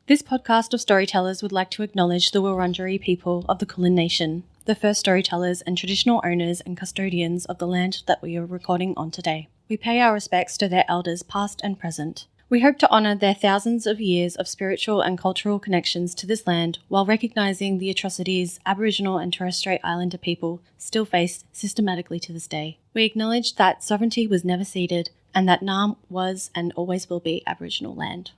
This podcast of storytellers would like to acknowledge the Wurundjeri people of the Kulin Nation, the first storytellers and traditional owners and custodians of the land that we are recording on today. We pay our respects to their elders past and present. We hope to honour their thousands of years of spiritual and cultural connections to this land while recognising the atrocities Aboriginal and Torres Strait Islander people still face systematically to this day. We acknowledge that sovereignty was never ceded and that Naarm was and always will be Aboriginal land.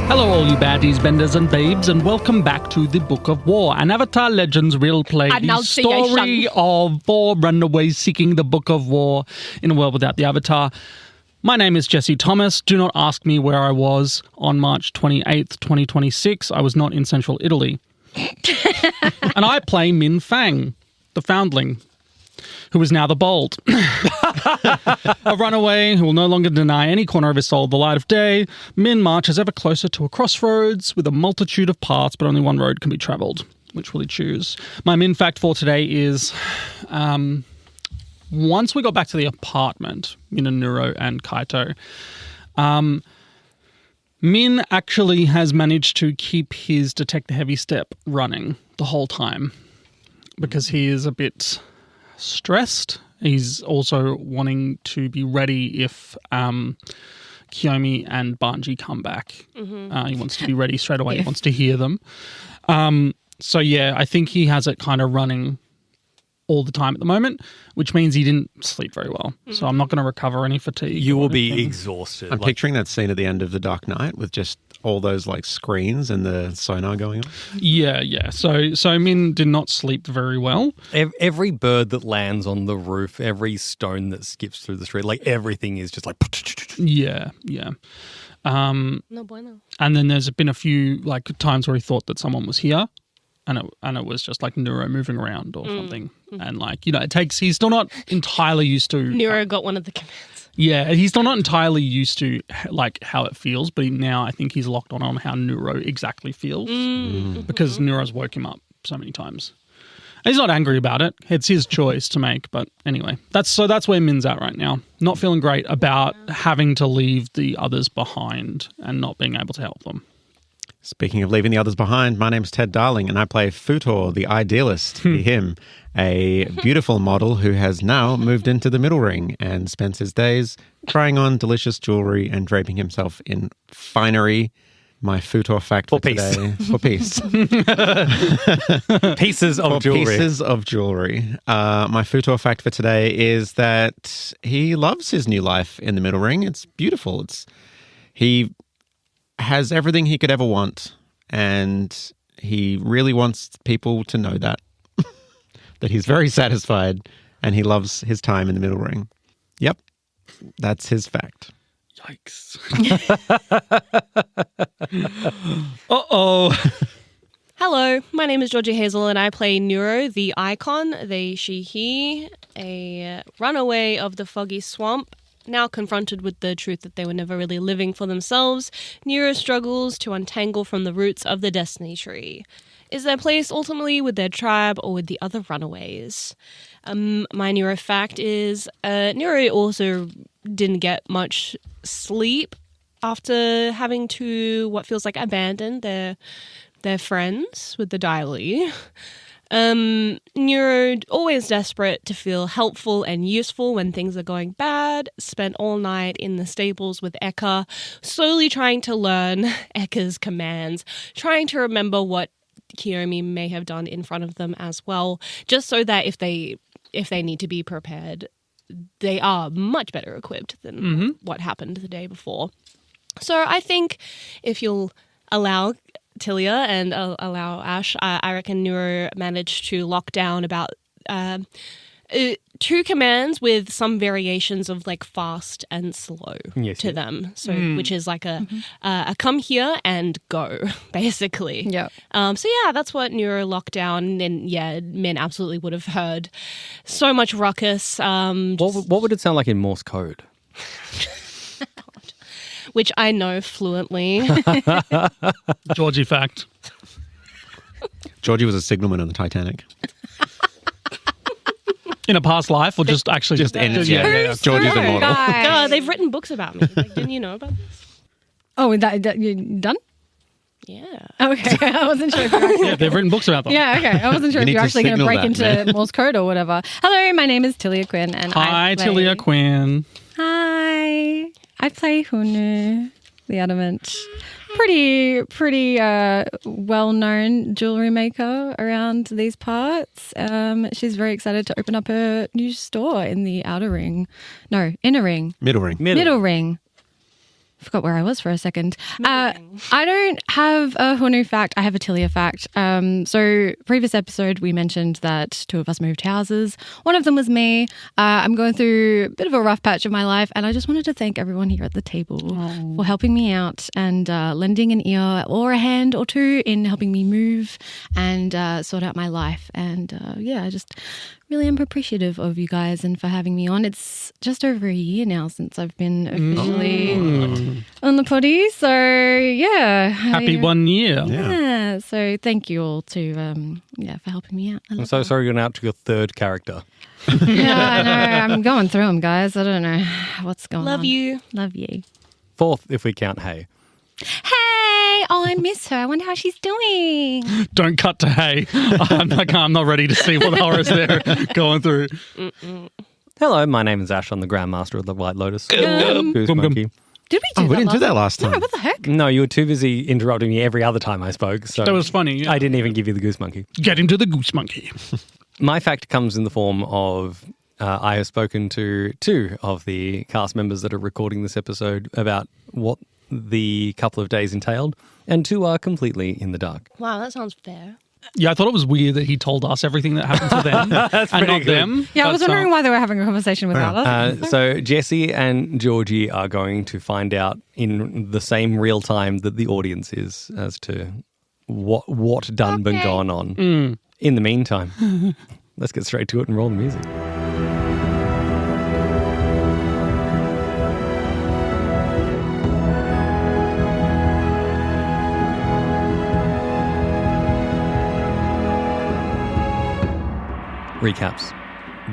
Hello all you baddies, benders and babes, and welcome back to the Book of War, an Avatar Legends real play, the story of 4 runaways seeking the Book of War in a world without the Avatar. My name is Jesse Thomas. Do not ask me where I was on March 28th, 2026. I was not in central Italy. And I play Minh Fang, the foundling, who is now the bold. A runaway who will no longer deny any corner of his soul the light of day. Minh marches ever closer to a crossroads with a multitude of paths, but only one road can be travelled. Which will he choose? My Minh fact for today is, once we got back to the apartment, Nuro and KAITO, Minh actually has managed to keep his Detect the Heavy Step running the whole time because he is a bit stressed. He's also wanting to be ready if KIYOMI and BANJI come back. Mm-hmm. He wants to be ready straight away. Yeah. He wants to hear them. So yeah, I think he has it kind of running all the time at the moment, which means he didn't sleep very well. Mm-hmm. So I'm not going to recover any fatigue. You will be exhausted. I'm picturing that scene at the end of The Dark Knight with just all those screens and the sonar going on. Yeah. So Minh did not sleep very well. Every bird that lands on the roof, every stone that skips through the street, everything is just Yeah. No bueno. And then there's been a few times where he thought that someone was here. And it was just Nuro moving around or something. And it takes, he's still not entirely used to. Nuro got one of the commands. Yeah, he's still not entirely used to how it feels, but now I think he's locked on how Nuro exactly feels because Neuro's woke him up so many times. And he's not angry about it. It's his choice to make, but anyway, that's where Minh's at right now. Not feeling great about having to leave the others behind and not being able to help them. Speaking of leaving the others behind, my name's Ted Darling and I play Futor, the Idealist, him, a beautiful model who has now moved into the middle ring and spends his days trying on delicious jewellery and draping himself in finery. My Futor fact for today. For peace. Pieces of jewellery. Pieces of jewellery. My Futor fact for today is that he loves his new life in the middle ring. It's beautiful. He has everything he could ever want, and he really wants people to know that he's very satisfied and he loves his time in the middle ring. Yep, that's his fact. Yikes. Uh-oh. Hello, my name is Georgie Hazel and I play Nuro, the icon, they, she, he, a runaway of the foggy swamp. Now confronted with the truth that they were never really living for themselves, Nuro struggles to untangle from the roots of the destiny tree. Is their place ultimately with their tribe or with the other runaways? My Nuro fact is Nuro also didn't get much sleep after having to what feels like abandon their friends with the Dialy. Nuro, always desperate to feel helpful and useful when things are going bad, spent all night in the stables with Eka, slowly trying to learn Eka's commands, trying to remember what KIYOMI may have done in front of them as well, just so that if they need to be prepared, they are much better equipped than what happened the day before. So I think if you'll allow Tilia and allow Ash, I reckon Nuro managed to lock down about two commands with some variations of like fast and slow to them. So which is like a come here and go, basically. Yeah. So yeah, that's what Nuro locked down, and yeah, men absolutely would have heard so much ruckus. What would it sound like in Morse code? Which I know fluently. Georgie fact. Georgie was a signalman on the Titanic. In a past life, or just actually Just ends. Yeah. Georgie's immortal. God, they've written books about me. Like, didn't you know about this? Oh, that you done? Yeah. Okay, I wasn't sure if you were actually... Yeah, they've written books about them. Yeah, okay. I wasn't sure if need you're to actually going to signal break that, into man. Morse code or whatever. Hello, my name is Tilia Quinn, and Hi, Tilia Quinn. Hi. I play Hunu, the Adamant. Pretty well-known jewellery maker around these parts. She's very excited to open up her new store in the inner ring. Middle ring. Forgot where I was for a second. I don't have a Hunu fact. I have a Tilia fact. So previous episode, we mentioned that two of us moved houses. One of them was me. I'm going through a bit of a rough patch of my life, and I just wanted to thank everyone here at the table for helping me out and lending an ear or a hand or two in helping me move and sort out my life. And I just really am appreciative of you guys and for having me on. It's just over a year now since I've been officially on the potty. So, yeah. Happy 1 year. Yeah. So thank you all to for helping me out. I'm so sorry you're going out to your third character. Yeah, I know. I'm going through them, guys. I don't know what's going on. Love you. Love you. Fourth, if we count Hay. Hey! Oh, I miss her. I wonder how she's doing. Don't cut to hay. I'm not ready to see what horrors they're going through. Hello, my name is Ash. I'm the Grandmaster of the White Lotus. Goose Gum, gum. Monkey. Did we do that We didn't do last that last time. No, what the heck? No, you were too busy interrupting me every other time I spoke. So That was funny. I didn't even give you the Goose Monkey. Get him to the goose monkey. My fact comes in the form of I have spoken to two of the cast members that are recording this episode about what the couple of days entailed, and two are completely in the dark. Wow, that sounds fair. Yeah, I thought it was weird that he told us everything that happened to them and not them. Yeah, I was wondering why they were having a conversation without us. So Jesse and Georgie are going to find out in the same real time that the audience is as to what done been gone on. In the meantime, let's get straight to it and roll the music. Recaps.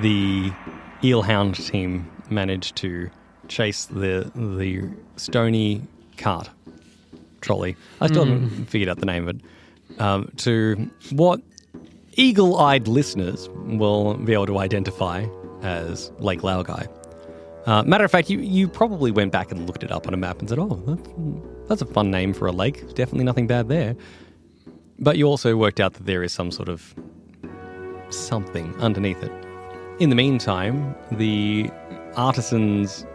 The Eelhound team managed to chase the stony cart trolley. I still haven't figured out the name of it. To what eagle-eyed listeners will be able to identify as Lake Laogai. Matter of fact, you probably went back and looked it up on a map and said, oh, that's a fun name for a lake. Definitely nothing bad there. But you also worked out that there is some sort of something underneath it. In the meantime, the artisans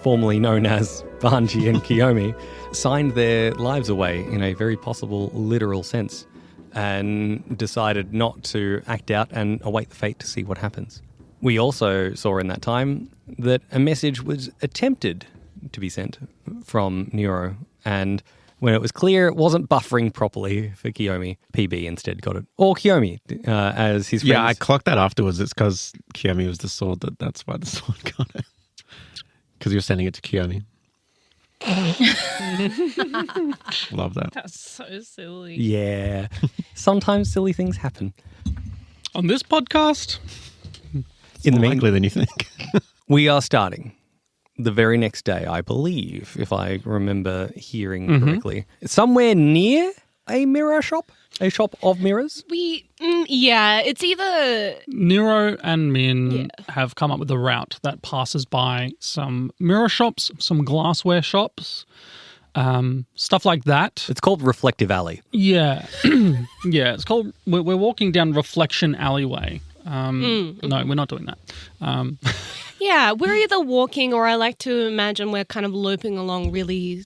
formerly known as BANJI and KIYOMI signed their lives away in a very possible literal sense and decided not to act out and await the fate to see what happens. We also saw in that time that a message was attempted to be sent from Nuro, and when it was clear it wasn't buffering properly for KIYOMI, PB instead got it. Or KIYOMI, as his friends. Yeah, I clocked that afterwards. It's because KIYOMI was the sword. That's why the sword got it. Because you were sending it to KIYOMI. Love that. That's so silly. Yeah. Sometimes silly things happen. On this podcast, In the More mean, likely than you think. we are starting the very next day, I believe, if I remember hearing correctly. Somewhere near a mirror shop? A shop of mirrors? It's either... Nuro and Min have come up with a route that passes by some mirror shops, some glassware shops, stuff like that. It's called Reflective Alley. Yeah. Yeah, it's called... We're walking down Reflection Alleyway. No, we're not doing that. Yeah, we're either walking or I like to imagine we're kind of looping along really...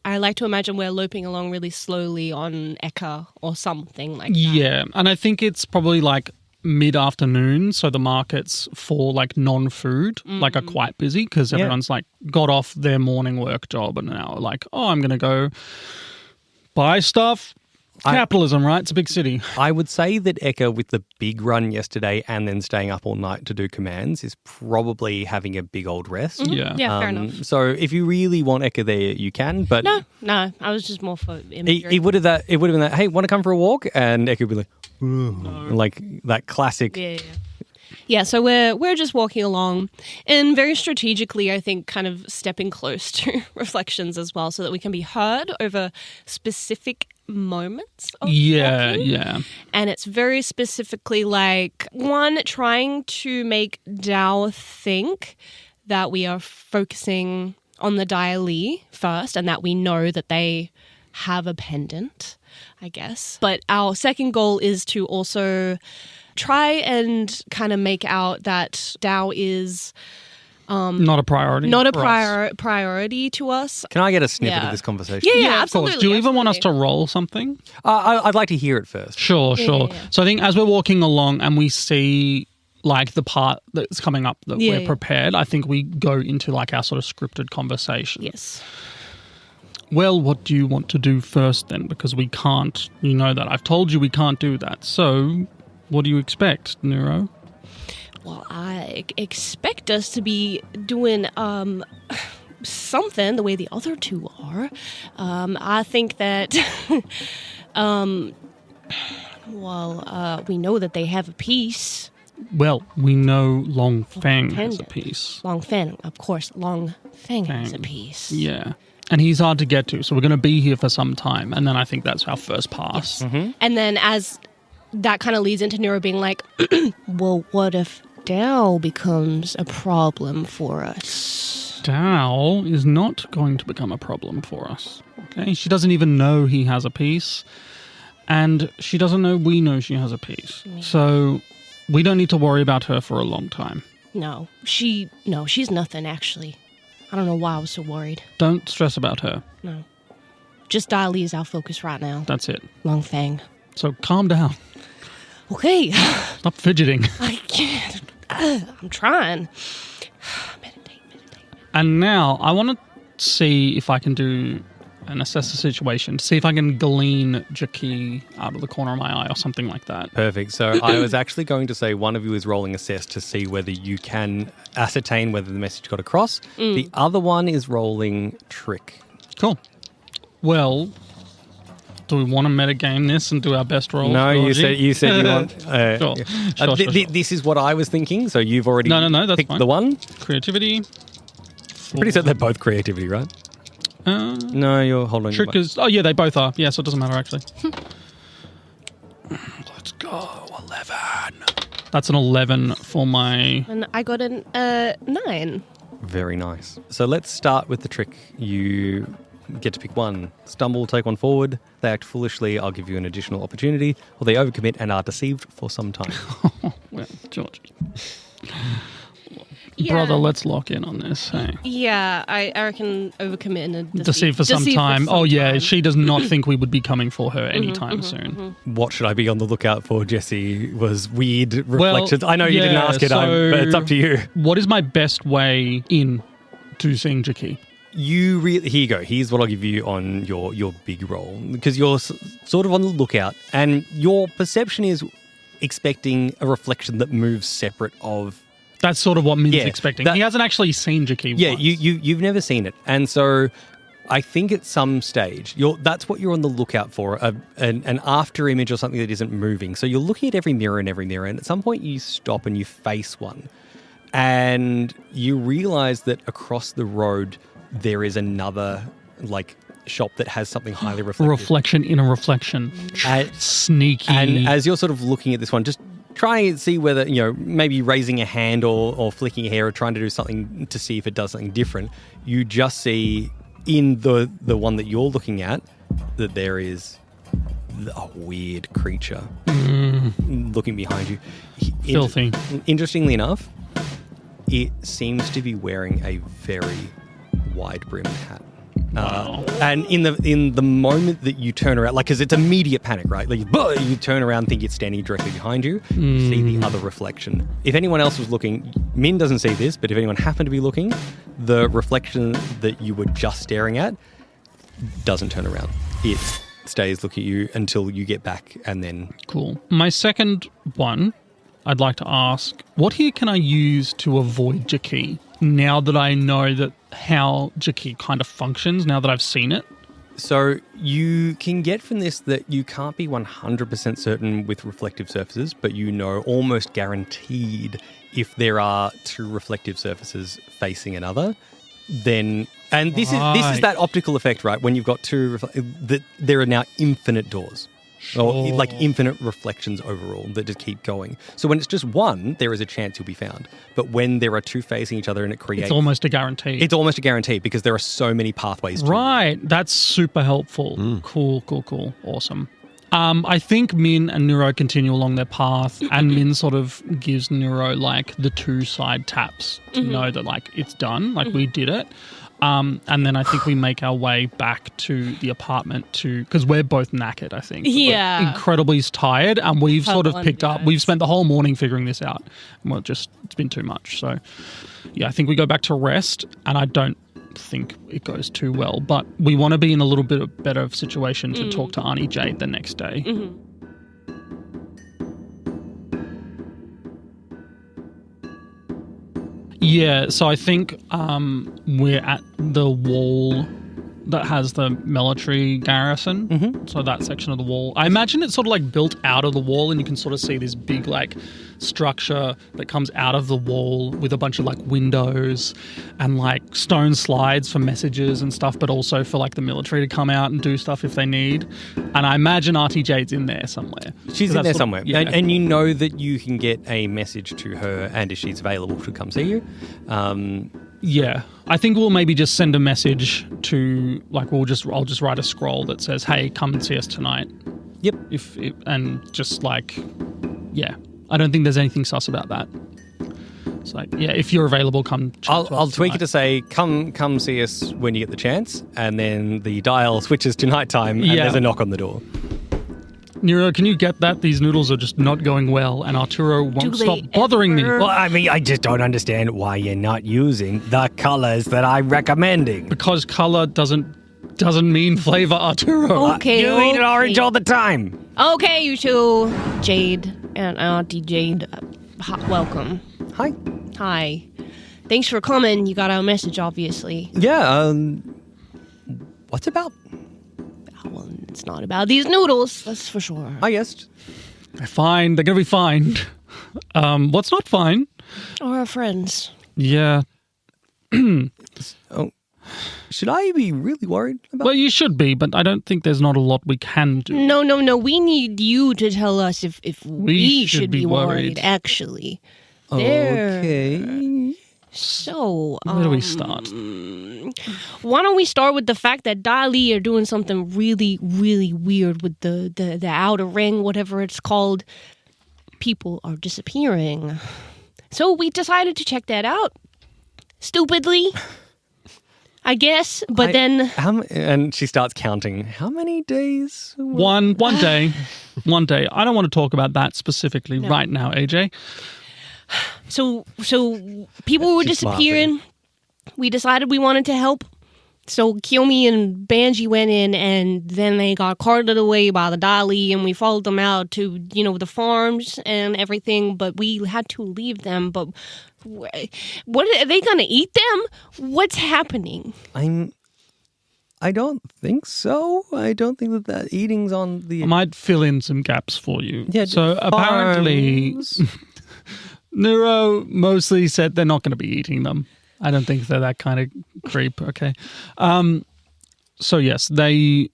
I like to imagine we're looping along really slowly on Eka or something like that. Yeah, and I think it's probably like mid-afternoon, so the markets for like non-food like are quite busy because everyone's like got off their morning work job and now like, oh, I'm going to go buy stuff. Capitalism, right? It's a big city. I would say that Eka, with the big run yesterday and then staying up all night to do commands, is probably having a big old rest. Yeah. Yeah, fair enough. So if you really want Eka there, you can. But No, I was just more for imagery. it would have been that. Hey, want to come for a walk? And Eka would be like, like that classic. Yeah. Yeah, so we're just walking along and very strategically, I think, kind of stepping close to reflections as well so that we can be heard over specific moments of walking. Yeah. And it's very specifically like, one, trying to make Dao think that we are focusing on the Dialee first and that we know that they have a pendant, I guess. But our second goal is to also try and kind of make out that Dao is not a priority. not a for us. priority to us. Can I get a snippet Yeah. of this conversation? Yeah, Of course. absolutely. Do you even want us to absolutely. roll something? I'd like to hear it first. Sure. yeah. So I think as we're walking along and we see like the part that's coming up that we're prepared, I think we go into like our sort of scripted conversation. Yes. Well, what do you want to do first then? Because we can't, you know that. I've told you we can't do that. So what do you expect, Nuro? Well, I expect us to be doing something the way the other two are. I think that, we know that they have a piece. Well, we know Long Fang has a pendant. piece. Long Fang, of course. Long Fang has a Fang. piece. Yeah. And he's hard to get to, so we're going to be here for some time. And then I think that's our first pass. And then as that kind of leads into Nuro being like, well, what if Dao becomes a problem for us? Dao is not going to become a problem for us. Okay? She doesn't even know he has a piece. And she doesn't know we know she has a piece. So we don't need to worry about her for a long time. No, she's nothing, actually. I don't know why I was so worried. Don't stress about her. No. Just Dali is our focus right now. That's it. Long Fang. So calm down. Okay. Stop fidgeting. I can't. I'm trying. Meditate. And now I want to see if I can do and assess the situation, see if I can glean Jackie out of the corner of my eye or something like that. Perfect. So I was actually going to say one of you is rolling assess to see whether you can ascertain whether the message got across. The other one is rolling trick. Cool. Well, do we want to metagame this and do our best roll? No, Georgie? you said you want. Sure. Sure. This is what I was thinking. So you've already No, that's picked fine. the one. Creativity. Pretty certain they're both creativity, right? No, you're holding. Trick is... Oh, yeah, they both are. Yeah, so it doesn't matter, actually. Let's go. 11. That's an 11 for my... And I got an 9. Very nice. So let's start with the trick. You get to pick one. Stumble, take one forward. They act foolishly. I'll give you an additional opportunity. Or they overcommit and are deceived for some time. Well, Georgie. Yeah. Brother, let's lock in on this. Hey. Yeah, I reckon overcommit and Deceive for some time. Oh, yeah, she does not think we would be coming for her anytime soon. What should I be on the lookout for, Jesse? Was weird reflections. I know you didn't ask it, so but it's up to you. What is my best way in to seeing Jackie? Here you go. Here's what I'll give you on your big roll, because you're sort of on the lookout, and your perception is expecting a reflection that moves separate of. That's sort of what Min's Yeah, expecting. that- He hasn't actually seen Jackie Yeah, once. you've never seen it, and so I think at some stage that's what you're on the lookout for, an after image or something that isn't moving. So you're looking at every mirror, and at some point you stop and you face one, and you realise that across the road there is another shop that has something highly reflective. Reflection in a reflection. Sneaky. And as you're sort of looking at this one, just try and see whether, maybe raising a hand or flicking a hair or trying to do something to see if it does something different, you just see in the one that you're looking at that there is a weird creature looking behind you. Filthy. Interestingly enough, it seems to be wearing a very wide-brimmed hat. And in the moment that you turn around, like, because it's immediate panic, right? Like, you turn around, think it's standing directly behind you, you see the other reflection. If anyone else was looking, Min doesn't see this, but if anyone happened to be looking, the reflection that you were just staring at doesn't turn around. It stays looking at you until you get back, and then... Cool. My second one, I'd like to ask, what here can I use to avoid Jaki now that I know that how Jaki kind of functions, now that I've seen it? So you can get from this that you can't be 100% certain with reflective surfaces, but you know almost guaranteed if there are two reflective surfaces facing another, then... And this is that optical effect, right? When you've got two... that there are now infinite doors. Or like infinite reflections overall that just keep going. So when it's just one, there is a chance you'll be found. But when there are two facing each other and it creates... It's almost a guarantee. It's almost a guarantee because there are so many pathways to Right. That's super helpful. Cool. Awesome. I think Min and Nuro continue along their path, and Min sort of gives Nuro like the 2 side taps to know that like it's done, like we did it. And then I think we make our way back to the apartment because we're both knackered, I think. Yeah. We're incredibly tired, and we've sort of picked up, we've spent the whole morning figuring this out. And it's been too much. So, yeah, I think we go back to rest, and I don't think it goes too well. But we want to be in a little bit of better situation to talk to Auntie Jade the next day. Yeah, so I think we're at the wall that has the military garrison. So that section of the wall. I imagine it's sort of like built out of the wall, and you can sort of see this big like structure that comes out of the wall with a bunch of like windows and like stone slides for messages and stuff, but also for like the military to come out and do stuff if they need. And I imagine Auntie Jade's in there somewhere. She's in there somewhere. Yeah. And you know that you can get a message to her, and if she's available to come see you. Yeah, I think we'll maybe just send a message to, like, I'll just write a scroll that says, "Hey, come and see us tonight." Yep. And just like, yeah, I don't think there's anything sus about that. It's like, yeah, if you're available, come. I'll tweak it to say, come see us when you get the chance, and then the dial switches to nighttime, and there's a knock on the door. Nuro, can you get that? These noodles are just not going well, and Arturo won't stop bothering me. Well, I mean, I just don't understand why you're not using the colors that I'm recommending. Because color doesn't mean flavor, Arturo. Okay, you eat orange all the time. Okay, you two, Jade and Auntie Jade, welcome. Hi. Thanks for coming. You got our message, obviously. Yeah. What's it about? Well, it's not about these noodles, that's for sure. I guess. They're fine. They're going to be fine. What's not fine? Our friends. Yeah. Should I be really worried about? Well, you should be, but I don't think there's not a lot we can do. No. We need you to tell us if we should be worried, actually. Okay. So, where do we start? Why don't we start with the fact that Dali are doing something really, really weird with the outer ring, whatever it's called. People are disappearing. So we decided to check that out. Stupidly, I guess. But then... and she starts counting. How many days? One day. One day. I don't want to talk about that specifically right now, AJ. So people were disappearing. We decided we wanted to help. So KIYOMI and BANJI went in, and then they got carted away by the Dali, and we followed them out to, the farms and everything, but we had to leave them. But what are they going to eat them? What's happening? I don't think so. I don't think that eating's on the... I might fill in some gaps for you. Yeah, so apparently... Nuro mostly said they're not going to be eating them. I don't think they're that kind of creep, okay? So yes, the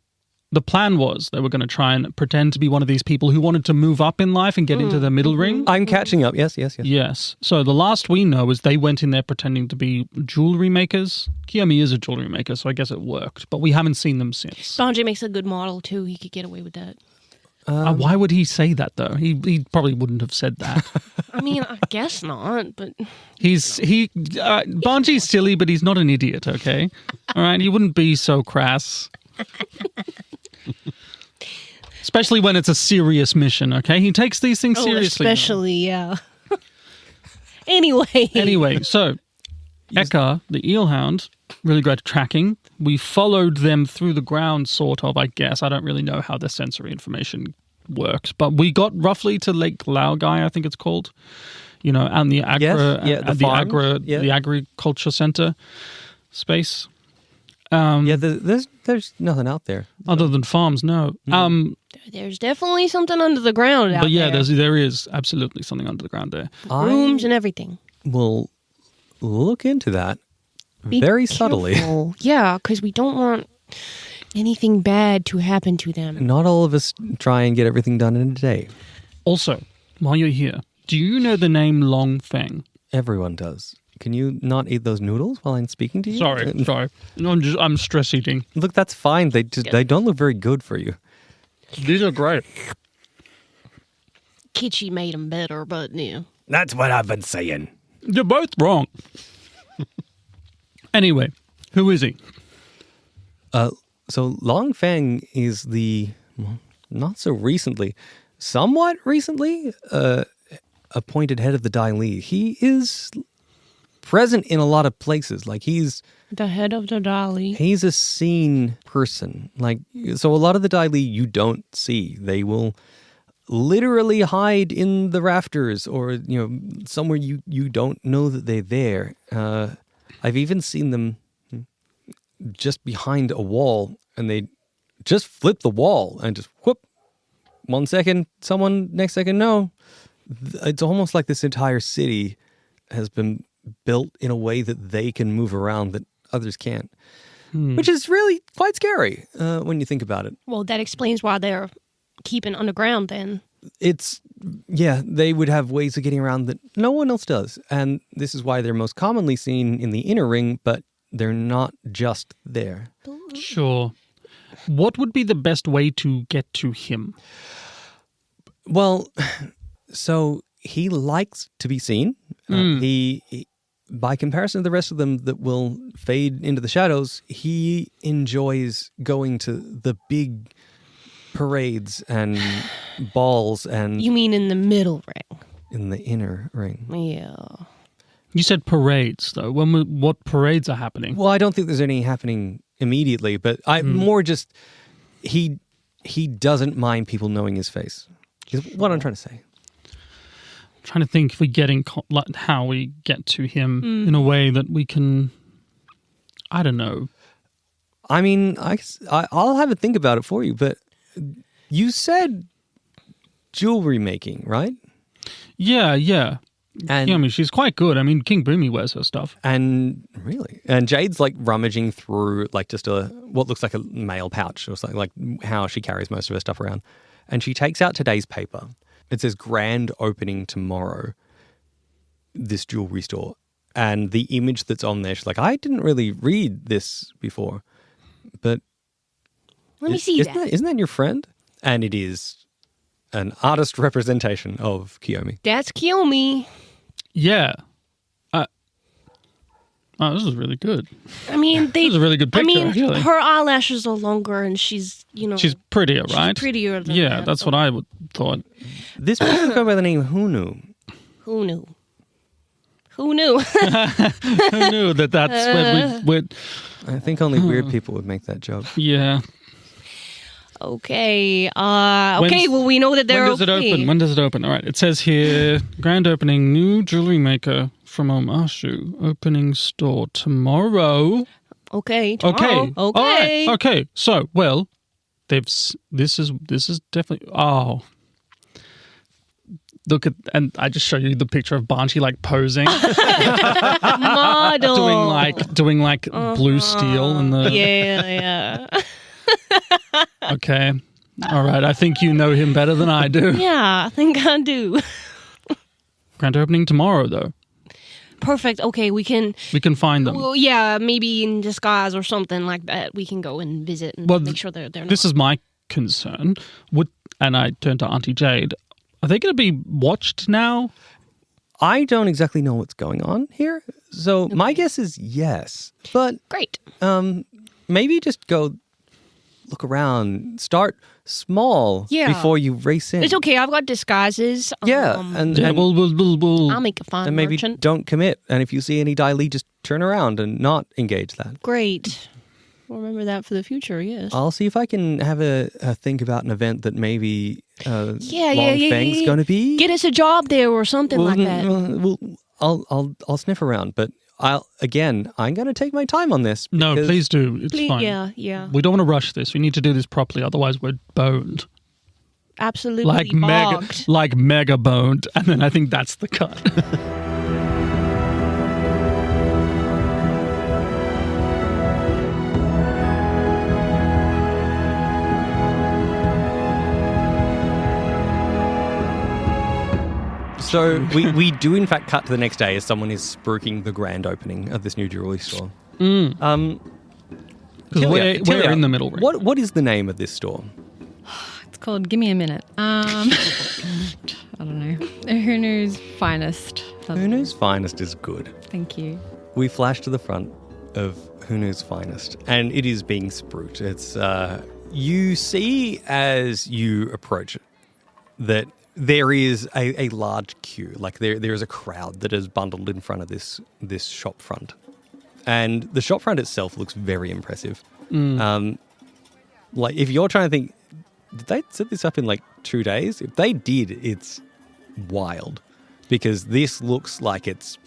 plan was they were going to try and pretend to be one of these people who wanted to move up in life and get into the middle ring. I'm catching up, yes. Yes. So the last we know is they went in there pretending to be jewellery makers. KIYOMI is a jewellery maker, so I guess it worked. But we haven't seen them since. BANJI makes a good model, too. He could get away with that. Why would he say that though? He probably wouldn't have said that. I mean, I guess not, but BANJI's silly, but he's not an idiot. Okay, all right. He wouldn't be so crass, especially when it's a serious mission. Okay, he takes these things seriously. Especially, yeah. Anyway, so Eka, the eelhound, really great at tracking. We followed them through the ground, sort of, I guess. I don't really know how the sensory information works, but we got roughly to Lake Laogai, I think it's called, and the the agriculture center space. There's nothing out there other than farms. No. There's definitely something under the ground out there. But there is absolutely something under the ground there. Rooms and everything. We'll look into that very subtly. Yeah, because we don't want anything bad to happen to them. Not all of us try and get everything done in a day. Also, while you're here, do you know the name Long Feng? Everyone does. Can you not eat those noodles while I'm speaking to you? Sorry. No, I'm stress eating. Look, that's fine. They don't look very good for you. These are great. Kitschy made them better, but yeah. That's what I've been saying. You're both wrong. Anyway, who is he? So Long Feng is not so recently, somewhat recently, appointed head of the Dai Li. He is present in a lot of places. Like he's the head of the Dai Li. He's a seen person. So a lot of the Dai Li you don't see. They will literally hide in the rafters or somewhere you don't know that they're there. I've even seen them just behind a wall, and they just flip the wall and just whoop. 1 second, someone, next second, no. It's almost like this entire city has been built in a way that they can move around that others can't, which is really quite scary when you think about it. Well, that explains why they're keeping underground then. They would have ways of getting around that no one else does. And this is why they're most commonly seen in the inner ring, but they're not just there. Sure. What would be the best way to get to him? Well, so he likes to be seen. He, by comparison to the rest of them that will fade into the shadows, he enjoys going to the big parades and balls and... You mean in the middle ring? In the inner ring. Yeah. You said parades, though. What parades are happening? Well, I don't think there's any happening immediately, but more just... He doesn't mind people knowing his face. Is what I'm trying to say. I'm trying to think if we how we get to him in a way that we can... I don't know. I mean, I'll have a think about it for you, but you said jewelry making, right? Yeah. And KIYOMI, she's quite good. I mean, King Boomy wears her stuff. And really? And Jade's rummaging through just what looks like a mail pouch or something, like how she carries most of her stuff around. And she takes out today's paper. It says grand opening tomorrow, this jewelry store. And the image that's on there, she's like, I didn't really read this before, but... Let me see that. Isn't that your friend? And it is an artist representation of KIYOMI. That's KIYOMI. Yeah. This is really good. I mean, this is a really good picture, actually. Her eyelashes are longer and she's, She's prettier, right? She's prettier than Yeah, that, that's what I thought. This person goes by the name Hunu. Who knew? Who knew? Who knew that's where I think only weird people would make that joke. Yeah. Okay. Well, we know that they're okay. When does it open? All right. It says here, grand opening, new jewelry maker from Omashu, opening store tomorrow. Okay. Tomorrow. Okay. All right. Okay. So, well, this is definitely. Oh. Look at, and I just show you the picture of BANJI posing, model, doing blue steel and the yeah. Okay, all right. I think you know him better than I do. Yeah, I think I do. Grand opening tomorrow, though. Perfect. Okay, we can find them. Well, yeah, maybe in disguise or something like that. We can go and visit and make sure they're. This is my concern, and I turned to Auntie Jade, are they going to be watched now? I don't exactly know what's going on here. So my guess is yes. But Great. maybe just go look around. Start small before you race in. It's okay. I've got disguises. And I'll make a fun and maybe merchant. don't commit. And if you see any Dai Li, just turn around and not engage that. Great. We'll remember that for the future, yes. I'll see if I can have a think about an event that maybe Long Feng's going to be. Get us a job there or something like that. I'll sniff around, but I'm going to take my time on this. No, please do. It's fine. Yeah. We don't want to rush this. We need to do this properly, otherwise we're boned. Absolutely Like mega boned, and then I think that's the cut. So we do in fact cut to the next day as someone is spruiking the grand opening of this new jewellery store. Because we're in the middle ring. What is the name of this store? It's called Give Me a Minute. I don't know. Hunu's Finest. Hunu's Finest is good. Thank you. We flash to the front of Hunu's Finest, and it is being spruiked. It's you see as you approach it that there is a large queue. Like there is a crowd that is bundled in front of this shop front. And the shop front itself looks very impressive. Like if you're trying to think, did they set this up in like 2 days? If they did, it's wild. Because this looks like it's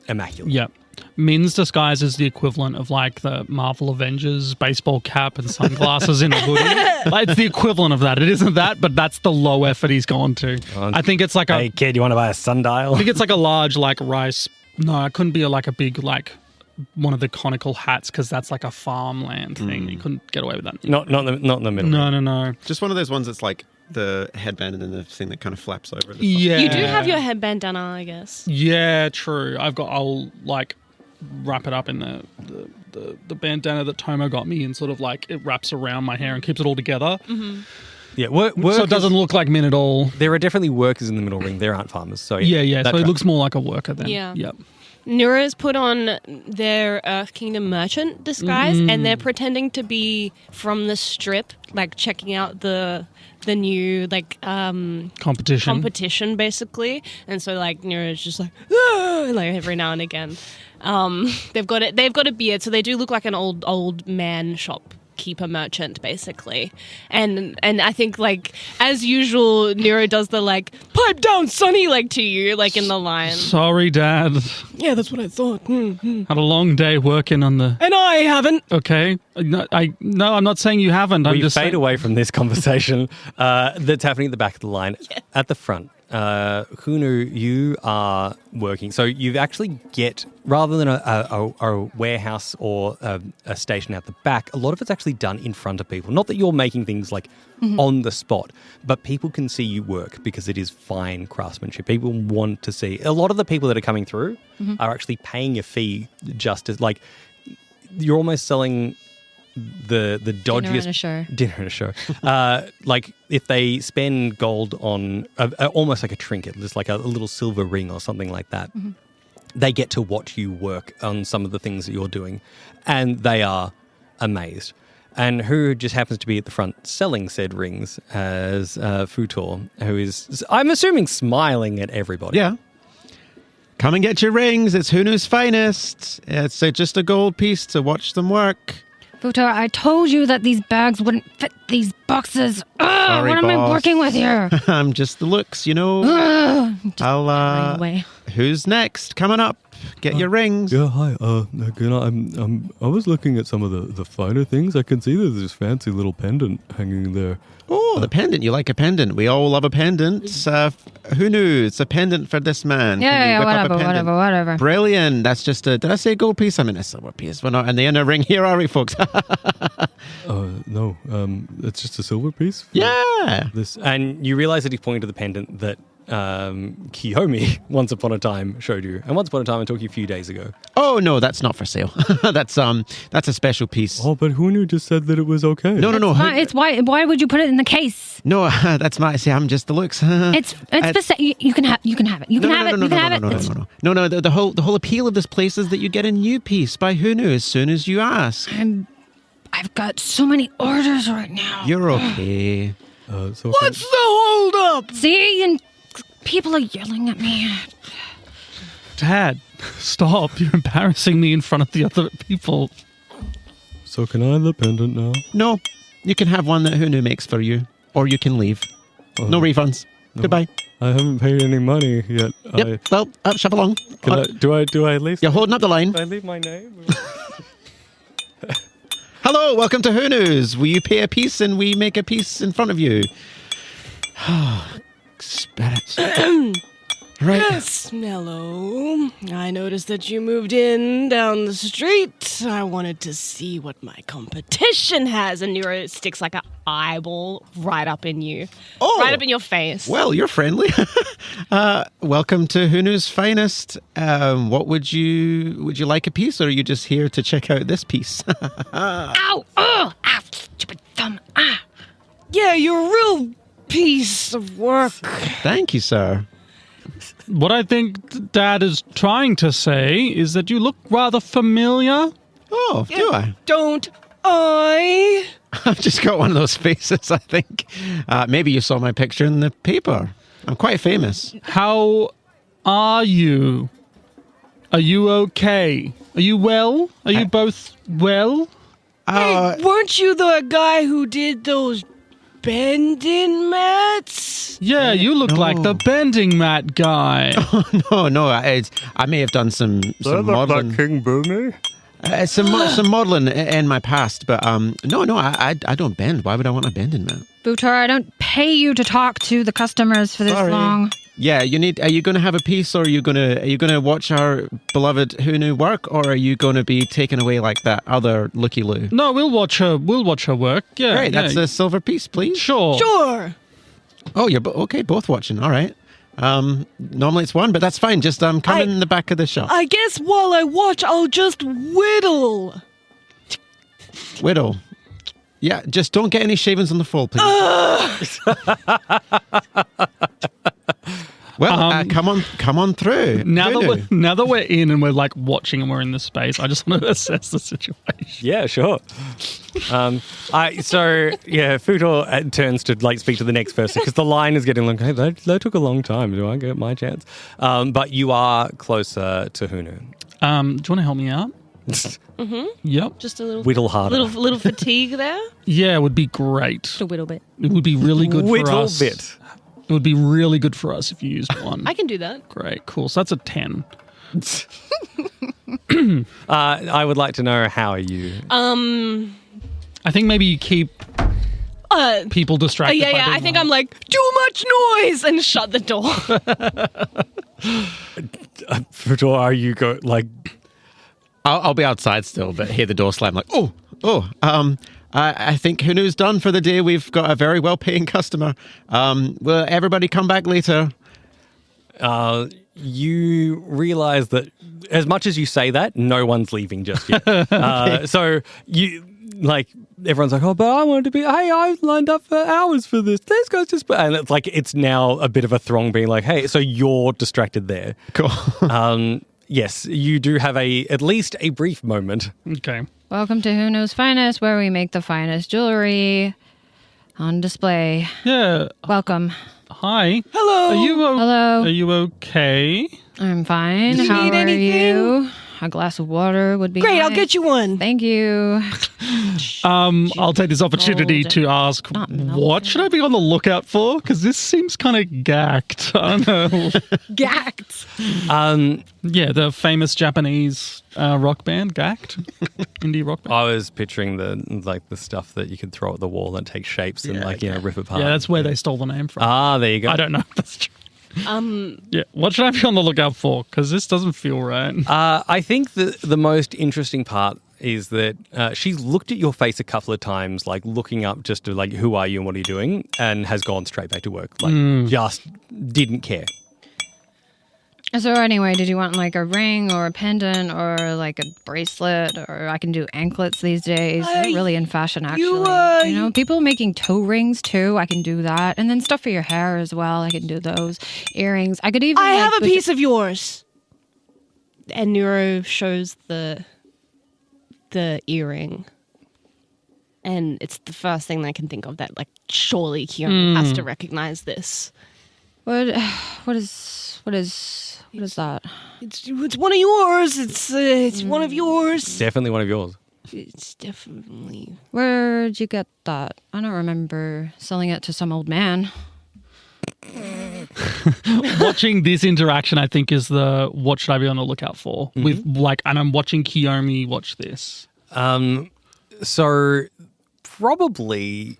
immaculate. Yep. Min's disguise is the equivalent of like the Marvel Avengers baseball cap and sunglasses in a hoodie. Like, it's the equivalent of that. It isn't that, but that's the low effort he's gone to. I think it's like hey kid, you want to buy a sundial? I think it's like a large like rice. No, it couldn't be like a big like one of the conical hats because that's like a farmland thing. You couldn't get away with that. Not in the middle. No. Just one of those ones that's like the headband and then the thing that kind of flaps over it. Yeah. You do have your headband done, I guess. Yeah, true. I'll like wrap it up in the bandana that Tomo got me and sort of like it wraps around my hair and keeps it all together. Mm-hmm. Yeah, so it doesn't look like Min at all. There are definitely workers in the middle ring. There aren't farmers. So yeah. So it looks more like a worker then. Yeah. Yep. Neuro's put on their Earth Kingdom merchant disguise and they're pretending to be from the strip, like checking out the new like competition basically. And so like Neuro's just like every now and again. They've got a beard, so they do look like an old man shopkeeper merchant basically. And I think like as usual Nuro does the like pipe down sonny like to you like in the line. Sorry Dad. Yeah, that's what I thought. Had a long day working on the And I haven't. Okay. No, I'm not saying you haven't. I'm just fade away from this conversation that's happening at the back of the line. Yeah. At the front, Hunu, you are working. So you actually get, rather than a warehouse or a station at the back, a lot of it's actually done in front of people. Not that you're making things like on the spot, but people can see you work because it is fine craftsmanship. People want to see. A lot of the people that are coming through are actually paying a fee just as, like, you're almost selling the dodgiest dinner and a show. Like if they spend gold on almost like a trinket, just like a little silver ring or something like that, they get to watch you work on some of the things that you're doing, and they are amazed. And who just happens to be at the front selling said rings as Futor, who is, I'm assuming, smiling at everybody. Yeah. Come and get your rings. It's Hunu's Finest. It's just a gold piece to watch them work. Futor, I told you that these bags wouldn't fit these boxes. Sorry, what am I working with here? I'm just the looks, you know. Who's next? Coming up. Get your rings. Yeah, hi. I was looking at some of the finer things. I can see there's this fancy little pendant hanging there. Oh, the pendant. You like a pendant. We all love a pendant. Who knew? It's a pendant for this man. Yeah, whatever. Brilliant. That's just did I say a gold piece? I mean a silver piece. We're not in the inner ring here, are we, folks? No. It's just a silver piece? Yeah. And you realize that he's pointing to the pendant that KIYOMI once upon a time showed you. And once upon a time I took you a few days ago. Oh, no, that's not for sale. That's a special piece. Oh, but Hunu just said that it was okay. No. It's why would you put it in the case? No, that's my. See, I'm just the looks. It's for sale. You can have it. You can have it. You can have it. No. The whole appeal of this place is that you get a new piece by Hunu as soon as you ask. I've got so many orders right now. You're okay. It's okay. What's the holdup? See, and people are yelling at me. Dad, stop. You're embarrassing me in front of the other people. So can I have the pendant now? No, you can have one that Hunu makes for you, or you can leave. No refunds. No. Goodbye. I haven't paid any money yet. Yep. Well, shove along. Do I leave? You're holding up the line. I leave my name? Hello, welcome to Hunu's. Will you pay a piece and we make a piece in front of you? Spirits. Right. Yes, hello. I noticed that you moved in down the street. I wanted to see what my competition has. And Nuro sticks like an eyeball right up in you. Oh. Right up in your face. Well, you're friendly. Welcome to Hunu's Finest. What would you like a piece, or are you just here to check out this piece? Ow! Ow! Stupid thumb! Ah! Yeah, you're a real piece of work. Thank you, sir. What I think Dad is trying to say is that you look rather familiar. Oh, do I? Don't I? I've just got one of those faces, I think. Maybe you saw my picture in the paper. I'm quite famous. How are you? Are you okay? Are you well? Are you both well? Hey, weren't you the guy who did those bending mats? Yeah, you look like the bending mat guy. No. I may have done some modeling. Like King Boomy? Some modeling in my past, but no, I don't bend. Why would I want a bending mat? Bootar, I don't pay you to talk to the customers for this long. Yeah, are you going to have a piece, or are you going to watch our beloved Hunu work, or are you going to be taken away like that other Looky Loo? No, we'll watch her work. Yeah. Great, yeah. that's a silver piece, please. Sure. Oh, you're okay, both watching. All right. Normally it's one, but that's fine. Just come in the back of the shop. I guess while I watch, I'll just whittle. Whittle. Yeah, just don't get any shavings on the fall, please. Well, come on through. Now that we're in and we're like watching and we're in the space, I just want to assess the situation. Yeah, sure. Futor turns to like speak to the next person because the line is getting long. Hey, that took a long time. Do I get my chance? But you are closer to Hunu. Do you want to help me out? Mm-hmm. Yep. Just a little whittle harder. Little fatigue there. Yeah, it would be great. Just a whittle bit. It would be really good for us. Bit. It would be really good for us if you used one. I can do that. Great, cool. So that's a 10. I would like to know, how are you? I think maybe you keep people distracted. Yeah. I think I'm like, too much noise, and shut the door. Futor, are you I'll be outside still, but hear the door slam. Like, I think Hunu's done for the day. We've got a very well-paying customer. Will everybody come back later? You realize that as much as you say that, no one's leaving just yet. So you everyone's like, oh, but I wanted to be. Hey, I lined up for hours for this. These guys just, and it's like it's now a bit of a throng being like, hey, so you're distracted there. Cool. Yes, you do have at least a brief moment. Okay. Welcome to Hunu's Finest, where we make the finest jewelry on display. Yeah. Welcome. Hi. Hello. Hello. Are you okay? I'm fine. Do you How need are anything? you? A glass of water would be Great, nice. I'll get you one. Thank you. I'll take this opportunity to ask, what should I be on the lookout for? Because this seems kind of gacked. I don't know. Gacked. Yeah, the famous Japanese rock band, gacked. Indie rock band. I was picturing the stuff that you could throw at the wall and take shapes and rip apart. Yeah, that's where they stole the name from. Ah, there you go. I don't know if that's true. Yeah, what should I be on the lookout for? Because this doesn't feel right. I think the most interesting part is that she's looked at your face a couple of times, like looking up just to like, who are you and what are you doing, and has gone straight back to work. Like, just didn't care. Is there any way, did you want like a ring or a pendant or like a bracelet, or I can do anklets these days? They're really in fashion, actually. You know, people making toe rings too. I can do that. And then stuff for your hair as well. I can do those. Earrings. I could even. I have a piece of yours. And Nuro shows the earring. And it's the first thing that I can think of that, like, surely KIYOMI has to recognize this. What is that? It's one of yours. It's one of yours. Definitely one of yours. It's definitely. Where'd you get that? I don't remember selling it to some old man. Watching this interaction, I think, is the what should I be on the lookout for? With like, and I'm watching KIYOMI watch this. So probably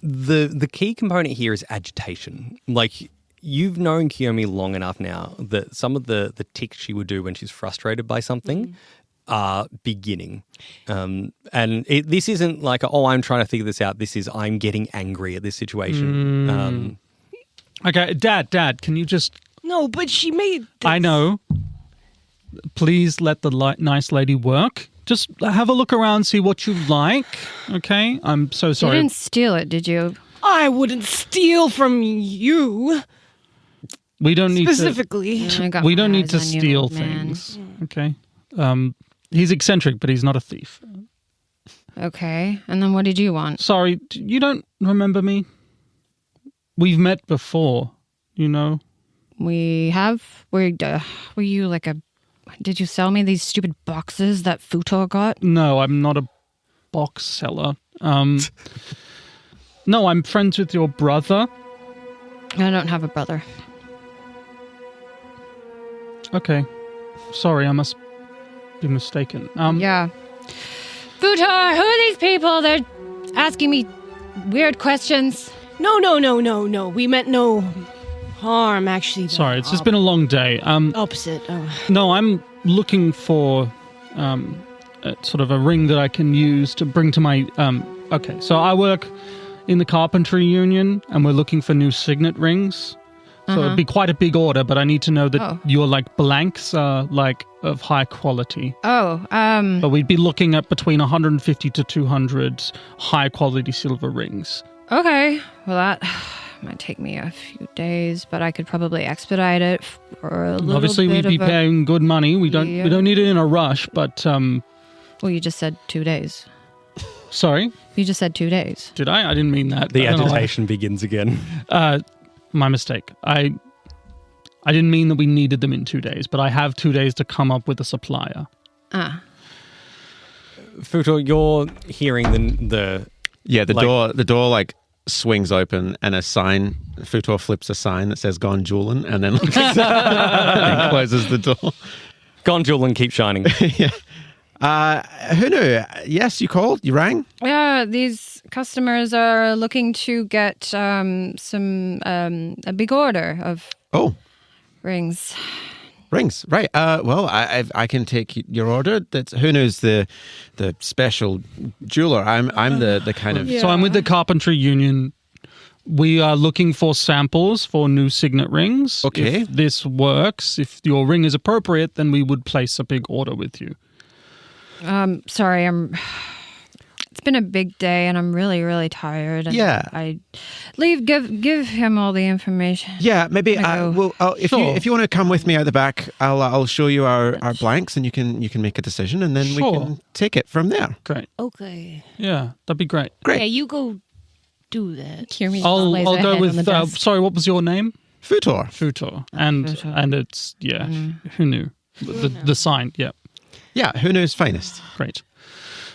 the key component here is agitation. Like, you've known KIYOMI long enough now that some of the tics she would do when she's frustrated by something are beginning. And this isn't like, I'm trying to figure this out. This is, I'm getting angry at this situation. Okay, Dad, can you just... No, but she made this. I know. Please let the nice lady work. Just have a look around, see what you like. Okay? I'm so sorry. You didn't steal it, did you? I wouldn't steal from you. We don't need specifically. We don't need to steal things. Okay? He's eccentric, but he's not a thief. Okay. And then what did you want? Sorry, you don't remember me? We've met before, you know? We have? Were you like a... Did you sell me these stupid boxes that Futo got? No, I'm not a box seller. No, I'm friends with your brother. I don't have a brother. Okay. Sorry, I must be mistaken. Yeah. Futo, who are these people? They're asking me weird questions. No. We meant no harm, actually. Sorry, it's just been a long day. Opposite. No, I'm looking for sort of a ring that I can use to bring to my... Okay, so I work in the carpentry union, and we're looking for new signet rings. So it'd be quite a big order, but I need to know that your like blanks are like of high quality. But we'd be looking at between 150 to 200 high quality silver rings. Okay. Well, that might take me a few days, but I could probably expedite it for a little Obviously, bit. Obviously, we'd be paying good money. We don't need it in a rush, but Well, you just said 2 days. Sorry? You just said 2 days. Did I? I didn't mean that. The agitation begins again. My mistake. I didn't mean that we needed them in 2 days, but I have 2 days to come up with a supplier. Futo, you're hearing the door like swings open and a sign. Futo flips a sign that says "Gone Jewelin'" and then and closes the door. Gone Jewelin', keep shining. Yeah. Who knew? Yes, you called. You rang. Yeah, these customers are looking to get a big order of rings. Rings, right? Well, I can take your order. That's who knows the special jeweler. I'm the kind of. So I'm with the carpentry union. We are looking for samples for new signet rings. Okay, if this works, if your ring is appropriate, then we would place a big order with you. Sorry, it's been a big day and I'm really, really tired. And I give him all the information. Yeah, maybe if you want to come with me out the back, I'll show you our blanks and you can make a decision and then we can take it from there. Great. Okay. Yeah, that'd be great. Yeah, you go do that. I'll go with sorry, what was your name? Futor. And it's who knew? The sign, yeah. Yeah, who knows finest. Great.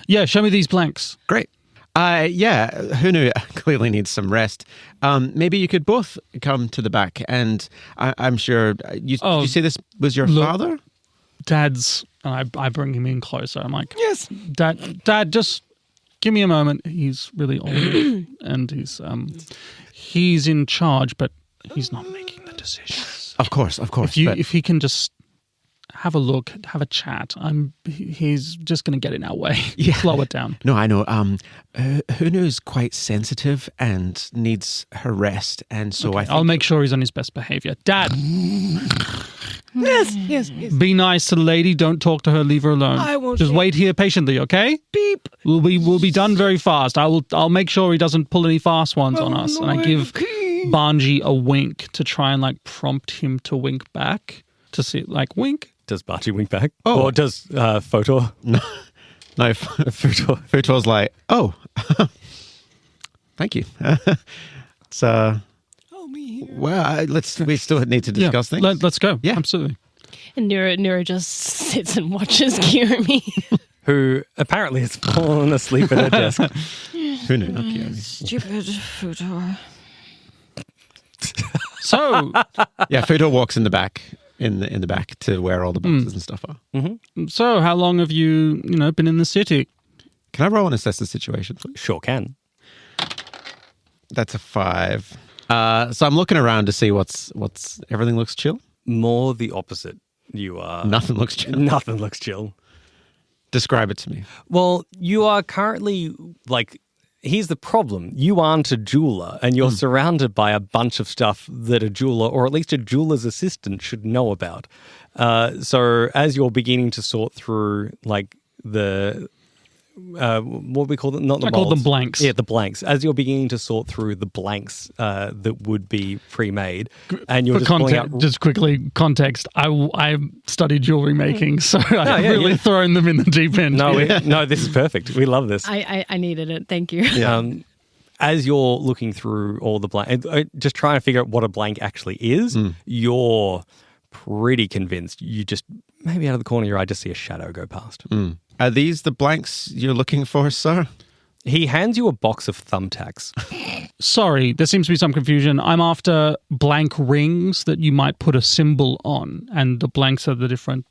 Yeah, show me these blanks. Great. Who knew clearly needs some rest. Maybe you could both come to the back and I'm sure you say this was your father? Dad's, and I bring him in closer. I'm like, yes. Dad, just give me a moment. He's really old and he's in charge, but he's not making the decisions. Of course. If he can just have a look, have a chat. He's just going to get in our way. Yeah. Slow it down. No, I know. Hunu's quite sensitive and needs her rest, and so Okay, I think I'll make sure he's on his best behavior. Dad. Yes. Be nice to the lady. Don't talk to her. Leave her alone. I won't. Just wait here patiently, okay? Beep. We'll be done very fast. I'll make sure he doesn't pull any fast ones on us. And I give BANJI a wink to try and like prompt him to wink back to see like wink. Does BANJI wink back? Oh. Or does Photor? no. Futor's like, oh, thank you. It's Me. well, we still need to discuss things. Let's go. Yeah. Absolutely. And Nuro just sits and watches KIYOMI. Who apparently has fallen asleep at her desk. Who knew? Not KIYOMI. Stupid Futor. So Yeah, Futor walks in the back, in the back to where all the boxes and stuff are. So, how long have you been in the city? Can I roll and assess the situation, please? Sure can. That's a 5. So I'm looking around to see what's everything looks chill. More the opposite. You are... Nothing looks chill. Nothing looks chill. Describe it to me. Well, you are currently, like... Here's the problem. You aren't a jeweler, and you're surrounded by a bunch of stuff that a jeweler, or at least a jeweler's assistant, should know about. So as you're beginning to sort through, like, the... what we call them? Not the I call them molds. blanks. Yeah, the blanks. As you're beginning to sort through the blanks that would be pre-made, and you're For just pulling out... just quickly, context, I studied jewelry making, so I've yeah, really yeah. thrown them in the deep end. No, this is perfect. We love this. I needed it. Thank you. As you're looking through all the blank, just trying to figure out what a blank actually is, you're pretty convinced. You just, maybe out of the corner of your eye, just see a shadow go past. Are these the blanks you're looking for, sir? He hands you a box of thumbtacks. Sorry, there seems to be some confusion. I'm after blank rings that you might put a symbol on, and the blanks are the different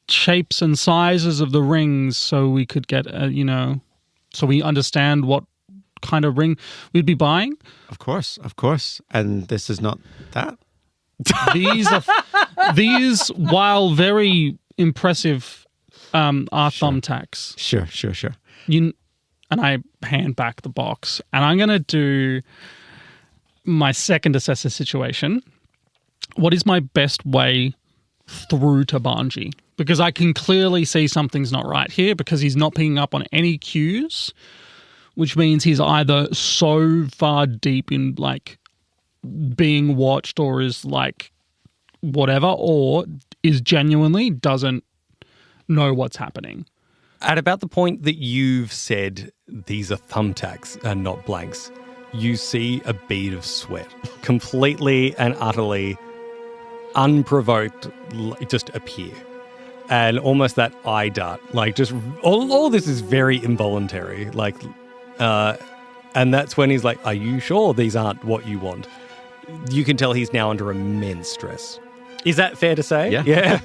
shapes and sizes of the rings, so we could get so we understand what kind of ring we'd be buying. Of course. And this is not that? These, while very impressive, are thumbtacks. Sure. And I hand back the box, and I'm going to do my second assessor situation. What is my best way through to BANJI? Because I can clearly see something's not right here because he's not picking up on any cues, which means he's either so far deep in like being watched or is like whatever, or is genuinely doesn't know what's happening. At about the point that you've said these are thumbtacks and not blanks, you see a bead of sweat completely and utterly unprovoked just appear. And almost that eye dart, like just all this is very involuntary. Like, and that's when he's like, "Are you sure these aren't what you want?" You can tell he's now under immense stress. Is that fair to say? Yeah.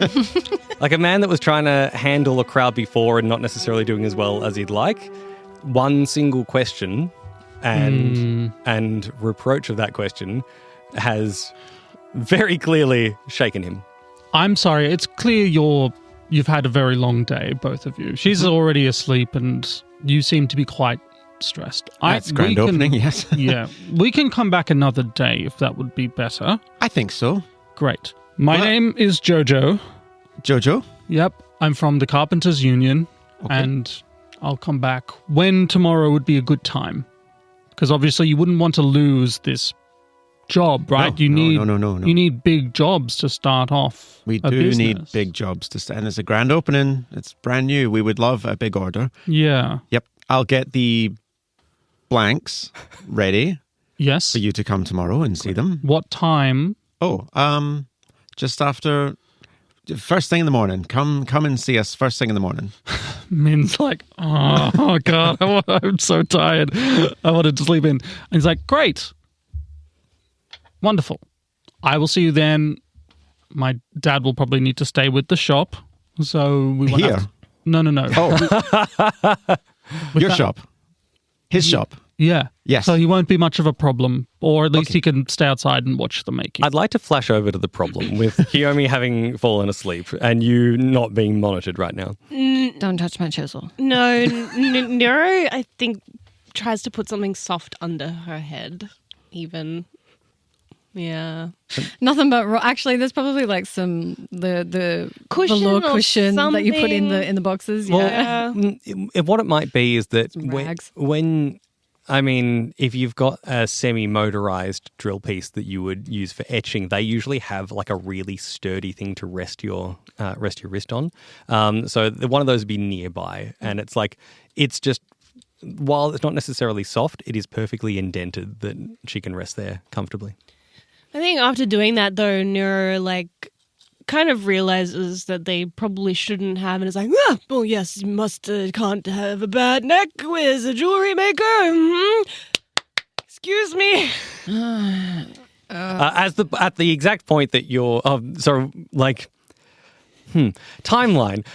Like a man that was trying to handle a crowd before and not necessarily doing as well as he'd like. One single question and reproach of that question has very clearly shaken him. I'm sorry, it's clear you've had a very long day, both of you. She's already asleep and you seem to be quite stressed. That's grand opening, yes. Yeah. We can come back another day if that would be better. I think so. Great. My name is Jojo. Jojo? Yep. I'm from the Carpenters Union, and I'll come back when tomorrow would be a good time. Because obviously you wouldn't want to lose this job, right? No. You need big jobs to start off. We do need big jobs to start. And it's a grand opening. It's brand new. We would love a big order. Yeah. Yep. I'll get the blanks ready. Yes. For you to come tomorrow and see them. What time? Just after, first thing in the morning. Come and see us first thing in the morning. Min's like, oh God, I'm so tired. I wanted to sleep in. And he's like, great. Wonderful. I will see you then. My dad will probably need to stay with the shop. So we won't Here? have to, No. Oh. Your shop. His shop. Yeah. Yes. So he won't be much of a problem, or at least he can stay outside and watch the making. I'd like to flash over to the problem with KIYOMI having fallen asleep and you not being monitored right now. Don't touch my chisel. No, Nuro, I think, tries to put something soft under her head, even. Yeah. Nothing but actually, there's probably like some the Cushion velour or cushion that you put in something. the boxes. Well, Yeah. what it might be is that Some rags. if you've got a semi-motorized drill piece that you would use for etching, they usually have like a really sturdy thing to rest your wrist on. So one of those would be nearby, and it's just, while it's not necessarily soft, it is perfectly indented that she can rest there comfortably. I think after doing that, though, Nuro, kind of realizes that they probably shouldn't have, and is like, oh, yes, you can't have a bad neck with a jewelry maker. Excuse me. At the exact point that you're, timeline.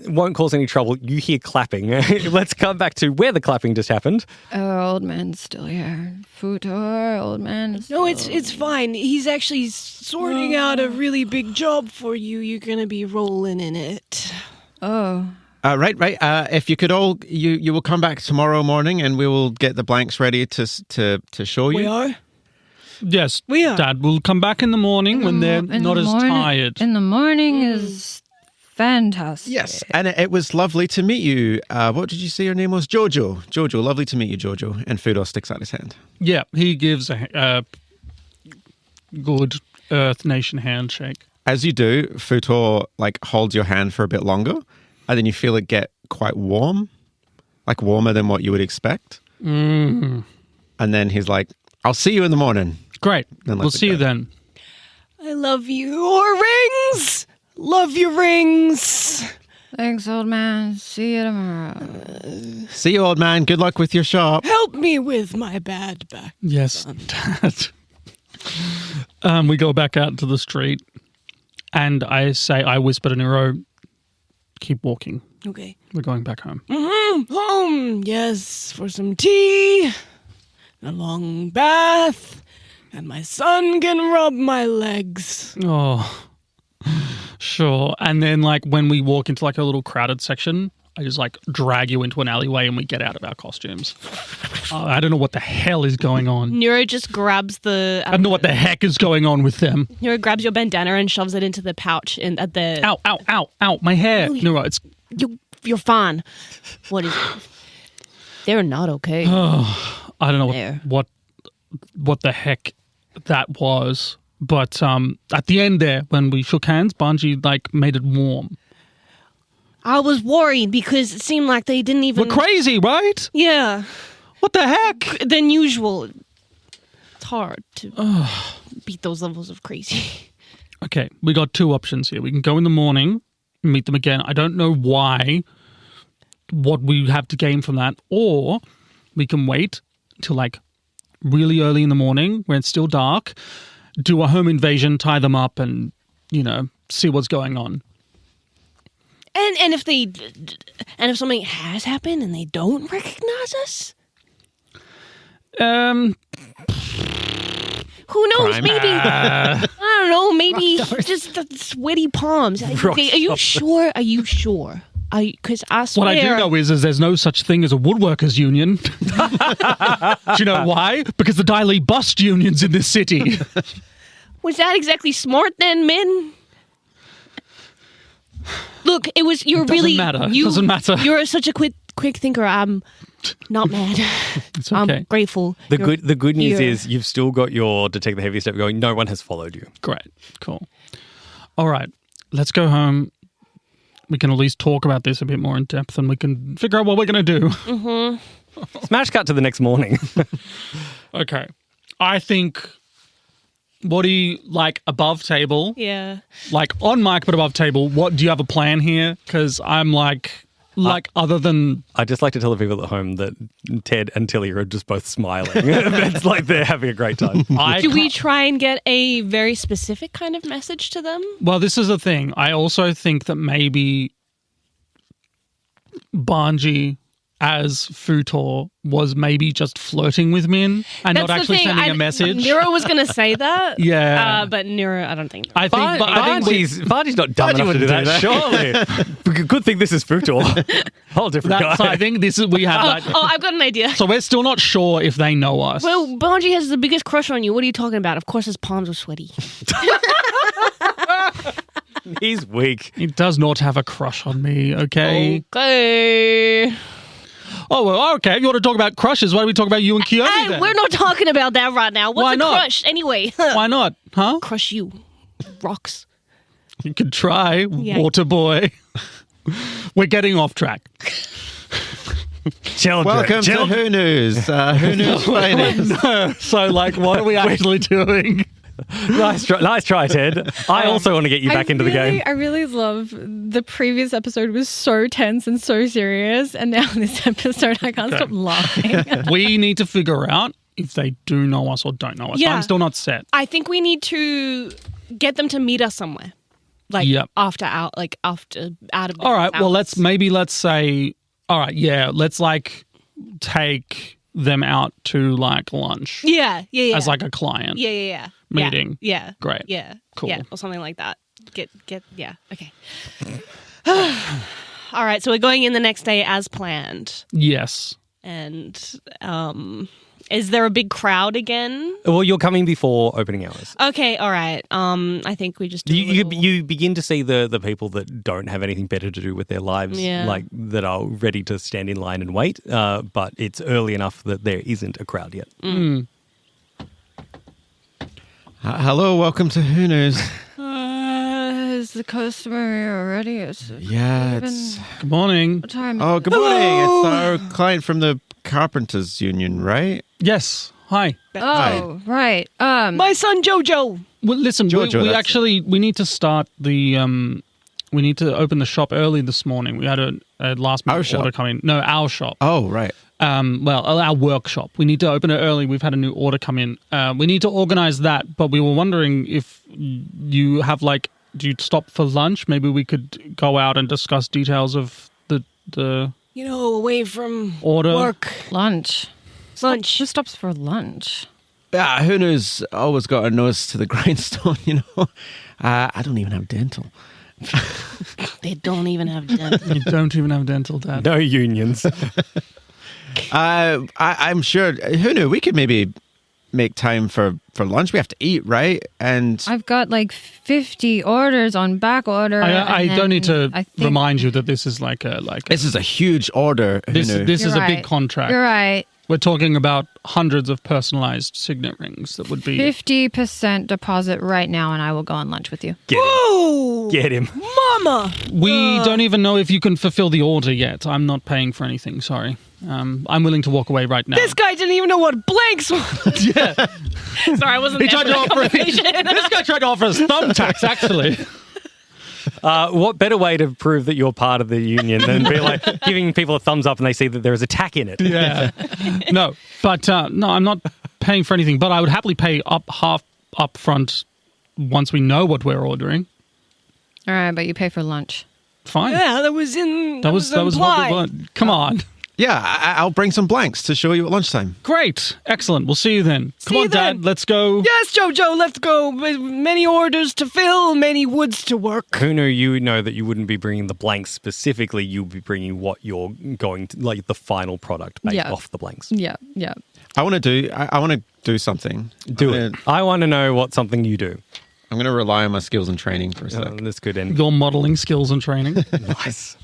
Won't cause any trouble. You hear clapping. Let's come back to where the clapping just happened. Oh, old man's still here. Futor, old man. Is No, still... it's fine. He's actually sorting out a really big job for you. You're going to be rolling in it. Oh. Right. If you could all, you will come back tomorrow morning, and we will get the blanks ready to show you. We are? Yes, We are. Dad will come back in the morning when they're not as tired. In the morning is fantastic. Yes, and it was lovely to meet you. What did you say your name was? Jojo. Jojo, lovely to meet you, Jojo. And Fudo sticks out his hand. Yeah, he gives a good Earth Nation handshake. As you do, Futo holds your hand for a bit longer, and then you feel it get quite warm, warmer than what you would expect. Mm. And then he's like, "I'll see you in the morning." Great. Then We'll see you then. I love your rings. Love your rings. Thanks, old man. See you tomorrow. See you, old man. Good luck with your shop. Help me with my bad back. Yes, Dad. We go back out to the street, and I whisper to Nuro, keep walking. Okay. We're going back home. Home. Yes, for some tea, a long bath, and my son can rub my legs. Oh, sure. And then, when we walk into a little crowded section, I just drag you into an alleyway and we get out of our costumes. I don't know what the hell is going on. Nuro just grabs the. I don't know what the heck is going on with them. Nuro grabs your bandana and shoves it into the pouch at the. Ow, my hair. Nuro, it's. You're fine. What is it? They're not okay. I don't know There. what the heck that was. But at the end there, when we shook hands, BANJI made it warm. I was worried because it seemed like they didn't even. We're crazy, right? Yeah. What the heck? Than usual. It's hard to beat those levels of crazy. Okay, we got two options here. We can go in the morning and meet them again. I don't know why, what we have to gain from that. Or we can wait till really early in the morning when it's still dark, do a home invasion, tie them up, and, see what's going on. And if something has happened and they don't recognize us, who knows? Crime. Maybe I don't know. Maybe just the sweaty palms. Okay, are you sure? Are you sure? Because I swear. What I do know is there's no such thing as a woodworkers union. Do you know why? Because the Daily bust unions in this city. Was that exactly smart then, Min? Look, it was. You're Doesn't really. matter. You, Doesn't matter. You're such a quick thinker. I'm not mad. It's okay. I'm grateful. The good news here. is you've still got your detect the heavy step going. No one has followed you. Great. Cool. All right. Let's go home. We can at least talk about this a bit more in depth, and we can figure out what we're going to do. Mm-hmm. Smash cut to the next morning. Okay. I think, what do you above table? Yeah. On mic, but above table. What do you have a plan here? Because I'm other than I'd just like to tell the people at home that Ted and Tilia are just both smiling. It's like they're having a great time. Do we try and get a very specific kind of message to them? Well, this is the thing. I also think that maybe BANJI as Futor was maybe just flirting with Min and not actually sending a message. Nuro was going to say that. Yeah. But Nuro, I don't think. I think BANJI's not dumb enough to do that, surely. Good thing this is Futor. Whole different guy. So I think we have that. Oh, I've got an idea. So we're still not sure if they know us. Well, BANJI has the biggest crush on you. What are you talking about? Of course his palms are sweaty. He's weak. He does not have a crush on me, okay? Okay. Oh, well, okay. If you want to talk about crushes, why don't we talk about you and KIYOMI Hey, then? we're not talking about that right now. What's Why a not? crush anyway? Why not? Huh? Crush you. Rocks. You could try, water boy. We're getting off track. Welcome to Who News. Who News Finest. No. So, like, what are we actually doing? Nice try, Ted. I also want to get you back into the game. I really love the previous episode was so tense and so serious, and now this episode I can't stop laughing. We need to figure out if they do know us or don't know us. Yeah. I'm still not set. I think we need to get them to meet us somewhere. Like after out of All right, well hours. let's say let's like take them out to like lunch. Yeah. As like a client. Yeah. Meeting. Yeah. Great. Yeah. Cool. Yeah, or something like that. Okay. All right, so we're going in the next day as planned. Yes. And is there a big crowd again? Well, you're coming before opening hours. Okay, all right. I think we just do You begin to see the people that don't have anything better to do with their lives, like that are ready to stand in line and wait, but it's early enough that there isn't a crowd yet. Hello, welcome to Who News. Is the customer already? It's... Good morning. What time? Oh, good morning. It's our client from the Carpenters Union, right? Yes. Hi. Oh, right. My son Jojo. Well, listen, Jojo, we need to start the we need to open the shop early this morning. We had a last minute order come in. No, our shop. Oh, right. Our workshop. We need to open it early. We've had a new order come in. We need to organize that, but we were wondering if you have do you stop for lunch? Maybe we could go out and discuss details of the away from order. Work. Lunch. Lunch. Who stops for lunch? Yeah, Who News always got a nose to the grindstone, I don't even have dental. They don't even have dental. You don't even have dental, Dad. No unions. I'm sure, who knew, we could maybe make time for lunch. We have to eat, right? And I've got 50 orders on back order. I don't need to remind you that this is this is a huge order. This is You're a big right. contract. You're right. We're talking about hundreds of personalized signet rings that would be 50% deposit right now, and I will go on lunch with you. Get him. Mama! We don't even know if you can fulfill the order yet. I'm not paying for anything, sorry. I'm willing to walk away right now. This guy didn't even know what blanks were. Yeah. Sorry, I wasn't there for the conversation. This guy tried to offer us thumbtacks, actually. What better way to prove that you're part of the union than be giving people a thumbs up and they see that there is a tack in it? Yeah. No, but no, I'm not paying for anything, but I would happily pay half up front once we know what we're ordering. All right, but you pay for lunch. Fine. Yeah, that was in. That was what we want. Come on. yeah, I'll bring some blanks to show you at lunchtime. Great. Excellent. We'll see you then. Come you on, Dad. then. Let's go. Yes, Jojo, let's go. Many orders to fill, many woods to work. Who knew you know that you wouldn't be bringing the blanks specifically, you'll be bringing what you're going to, the final product based off the blanks. Yeah. I want to do something. Do it. I want to know what something you do. I'm going to rely on my skills and training for a sec. This could end. Your modeling skills and training. Nice.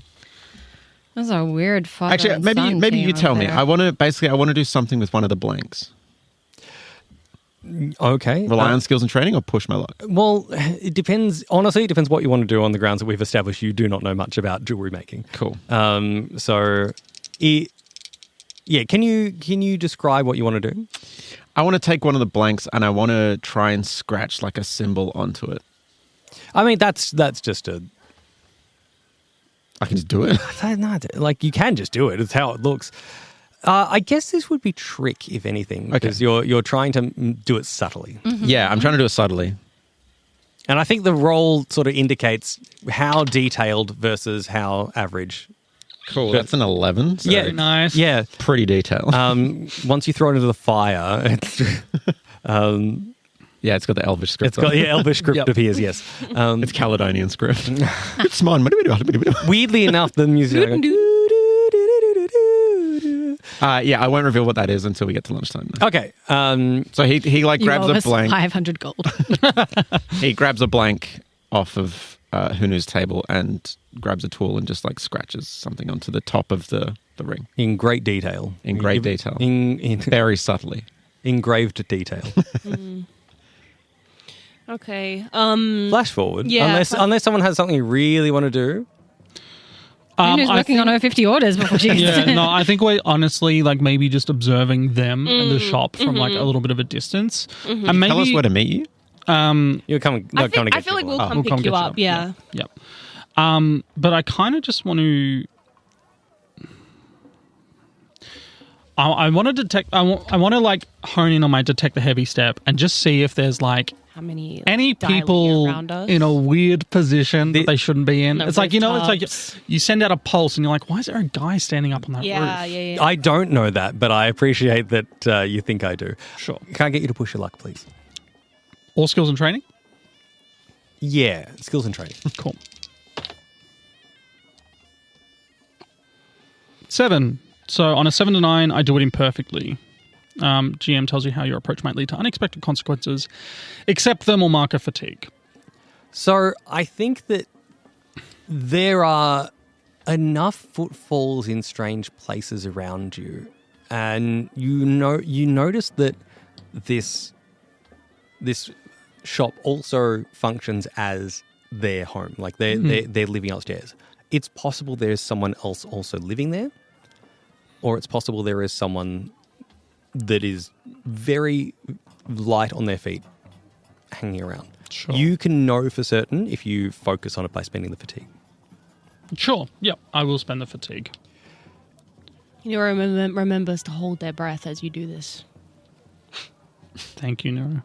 That's a weird father. Actually, and maybe son you team tell right me. there. I want to do something with one of the blanks. Okay. Rely on skills and training or push my luck? Well, it depends. Honestly, it depends what you want to do on the grounds that we've established you do not know much about jewellery making. Cool. Can you describe what you want to do? I want to take one of the blanks and I want to try and scratch a symbol onto it. I mean, that's just a... I can just do it. You can just do it. It's how it looks. I guess this would be trick, if anything, because you're trying to do it subtly. Mm-hmm. Yeah, I'm trying to do it subtly. And I think the role sort of indicates how detailed versus how average Cool. That's an 11. So Yeah, nice. Yeah. pretty detailed. Once you throw it into the fire, it's yeah, it's got the Elvish script. it's got Elvish script Yep. appears. Yes. It's Caledonian script. It's mine. Weirdly enough, the music. Yeah, I won't reveal what that is until we get to lunchtime. Though. Okay. So he like You grabs owe a us blank. 500 gold. He grabs a blank off of Hunu's table and grabs a tool and just like scratches something onto the top of the ring In great detail. in great detail, In very subtly. engraved detail. Okay. Flash forward. Yeah. Unless someone has something you really want to do. Who's I working on her 50 orders before she gets Yeah, no, I think we're honestly like maybe just observing them in the shop from like a little bit of a distance. And maybe Tell us where to meet you. You're coming. I coming to get feel like you. we'll come we'll pick come you get you up. up. Yeah. Yep. But I kind of just want to. I want to detect. I want to like hone in on my detect the heavy step and just see if there's like How many any dialing people around us? in a weird position that they shouldn't be in. No It's like it's like rooftops. you send out a pulse and you're like, why is there a guy standing up on that Yeah, roof? yeah. I don't know that, but I appreciate that you think I do. Sure. Can I get you to push your luck, please? All skills and training. Yeah, skills and training. Cool. 7. So on a 7 to 9, I do it imperfectly. GM tells you how your approach might lead to unexpected consequences. Accept them or marker fatigue. So I think that there are enough footfalls in strange places around you, and you notice that this shop also functions as their home, like they're living upstairs. It's possible there's someone else also living there, or it's possible there is someone that is very light on their feet hanging around. Sure. You can know for certain if you focus on it by spending the fatigue. Sure. Yep. I will spend the fatigue. remembers to hold their breath as you do this. Thank you, Nuro.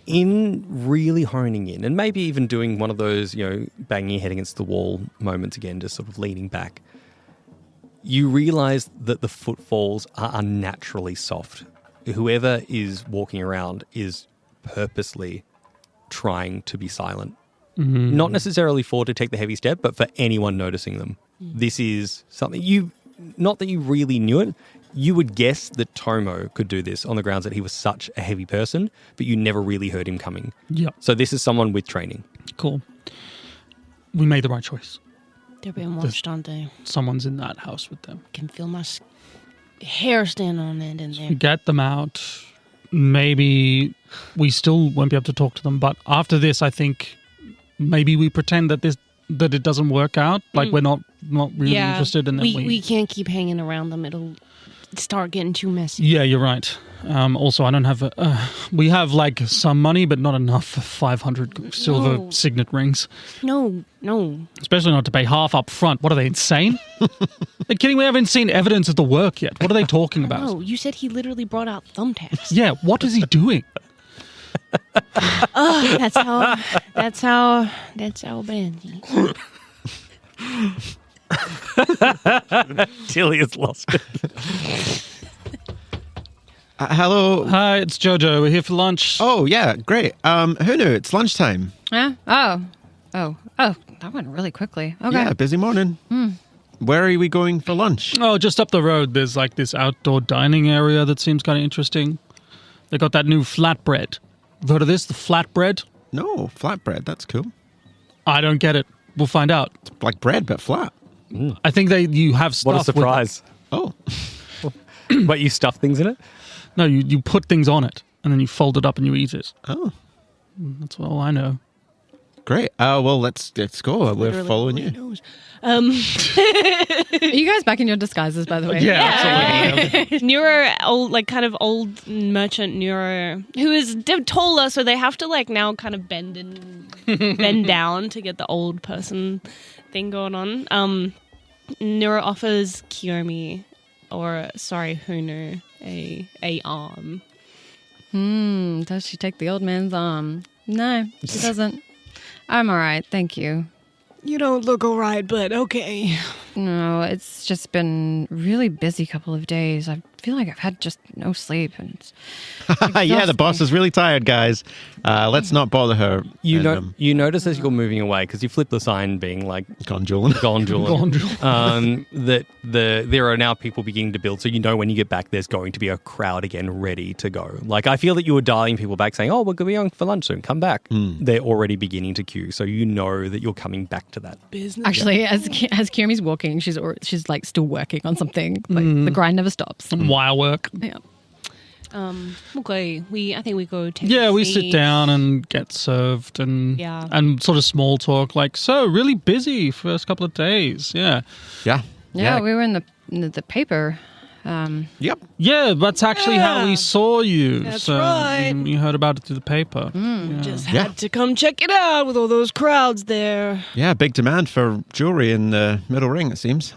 In really honing in, and maybe even doing one of those, banging your head against the wall moments again, just sort of leaning back, you realize that the footfalls are unnaturally soft. Whoever is walking around is purposely trying to be silent. Mm-hmm. Not necessarily for to take the heavy step, but for anyone noticing them. This is something not that you really knew it, you would guess that Tomo could do this on the grounds that he was such a heavy person, but you never really heard him coming. Yep. So this is someone with training. Cool. We made the right choice. They're being watched, aren't they? Someone's in that house with them. I can feel my hair standing on end in there. Get them out. Maybe we still won't be able to talk to them, but after this, I think maybe we pretend that it doesn't work out. Like we're not really interested, and then we can't keep hanging around them. It'll start getting too messy. Yeah, you're right. Also, I don't have we have like some money, but not enough for 500 silver signet rings. No. Especially not to pay half up front. What are they, insane? They're kidding. We haven't seen evidence of the work yet. What are they talking about? No, you said he literally brought out thumbtacks. Yeah, what is he doing? That's how BANJI. Tilia's lost it. Hello. Hi, it's Jojo. We're here for lunch. Oh, yeah, great. Who knew? It's lunchtime. Yeah? Oh, that went really quickly. Okay. Yeah, busy morning. Where are we going for lunch? Oh, just up the road, there's like this outdoor dining area that seems kind of interesting. They got that new flatbread. You've heard of this, the flatbread? No, flatbread. That's cool. I don't get it. We'll find out. It's like bread, but flat. I think you have stuff. What a surprise. Oh, But you stuff things in it? No, you put things on it, and then you fold it up and you eat it. oh, That's all I know. great. Well, let's go. We're Literally following all he you. knows. Are you guys back in your disguises, by the way? Absolutely. Nuro, old merchant Nuro, who is taller, so they have to now kind of bend down to get the old person thing going on. Nuro offers KIYOMI, Hunu, a arm. Does she take the old man's arm? No, she doesn't. I'm all right, thank you. You don't look all right, but okay. No, it's just been really busy couple of days. I feel like I've had just no sleep. And Yeah, the boss is really tired, guys. Let's not bother her. You notice as you're moving away, because you flip the sign being like Gone Julian. that there are now people beginning to build, so you know when you get back there's going to be a crowd again ready to go. Like, I feel that you were dialing people back saying, oh, we're going to be on for lunch soon, come back. They're already beginning to queue, so you know that you're coming back to that. Business. actually, as KIYOMI's walking, she's like still working on something. Like the grind never stops. Wire work. Yeah. Okay. I think we go take Yeah, a we seat. sit down and get served and Yeah. and sort of small talk. Like, so really busy first couple of days. Yeah. Yeah, we were in the paper. Yep. Yeah, that's actually how we saw you. That's so right. You heard about it through the paper. Just had to come check it out with all those crowds there. Yeah, big demand for jewelry in the middle ring, it seems.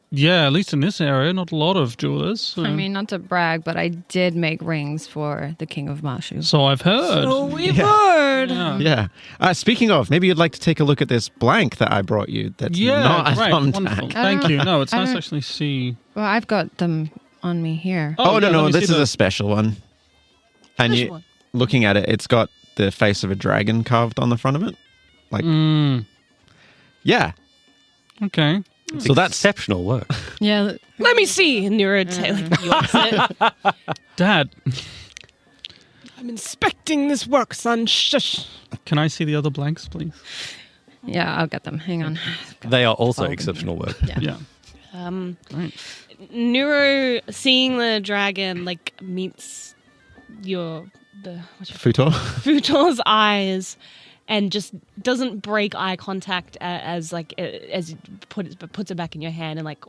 Yeah, at least in this area, not a lot of jewelers. So. I mean, not to brag, but I did make rings for the King of Mashu. So I've heard. So we've heard. Yeah. Yeah. Speaking of, maybe you'd like to take a look at this blank that I brought you. That's not a great, thumbtack. wonderful. Thank you. No, it's I nice to don't- actually see. Well, I've got them on me here. Oh, yeah, let no, me this see is the- a special one. And Special you, one. looking at it, it's got the face of a dragon carved on the front of it. Like, yeah. Okay. So that's Exceptional work. Yeah. Let me see. Nuro yawns it. Dad, I'm inspecting this work, son. Shush. can I see the other blanks, please? Yeah, I'll get them. Hang on. They are also Fold. exceptional work. Yeah. Right. Nuro seeing the dragon meets Futo. Futo's eyes and just doesn't break eye contact as you puts it back in your hand and like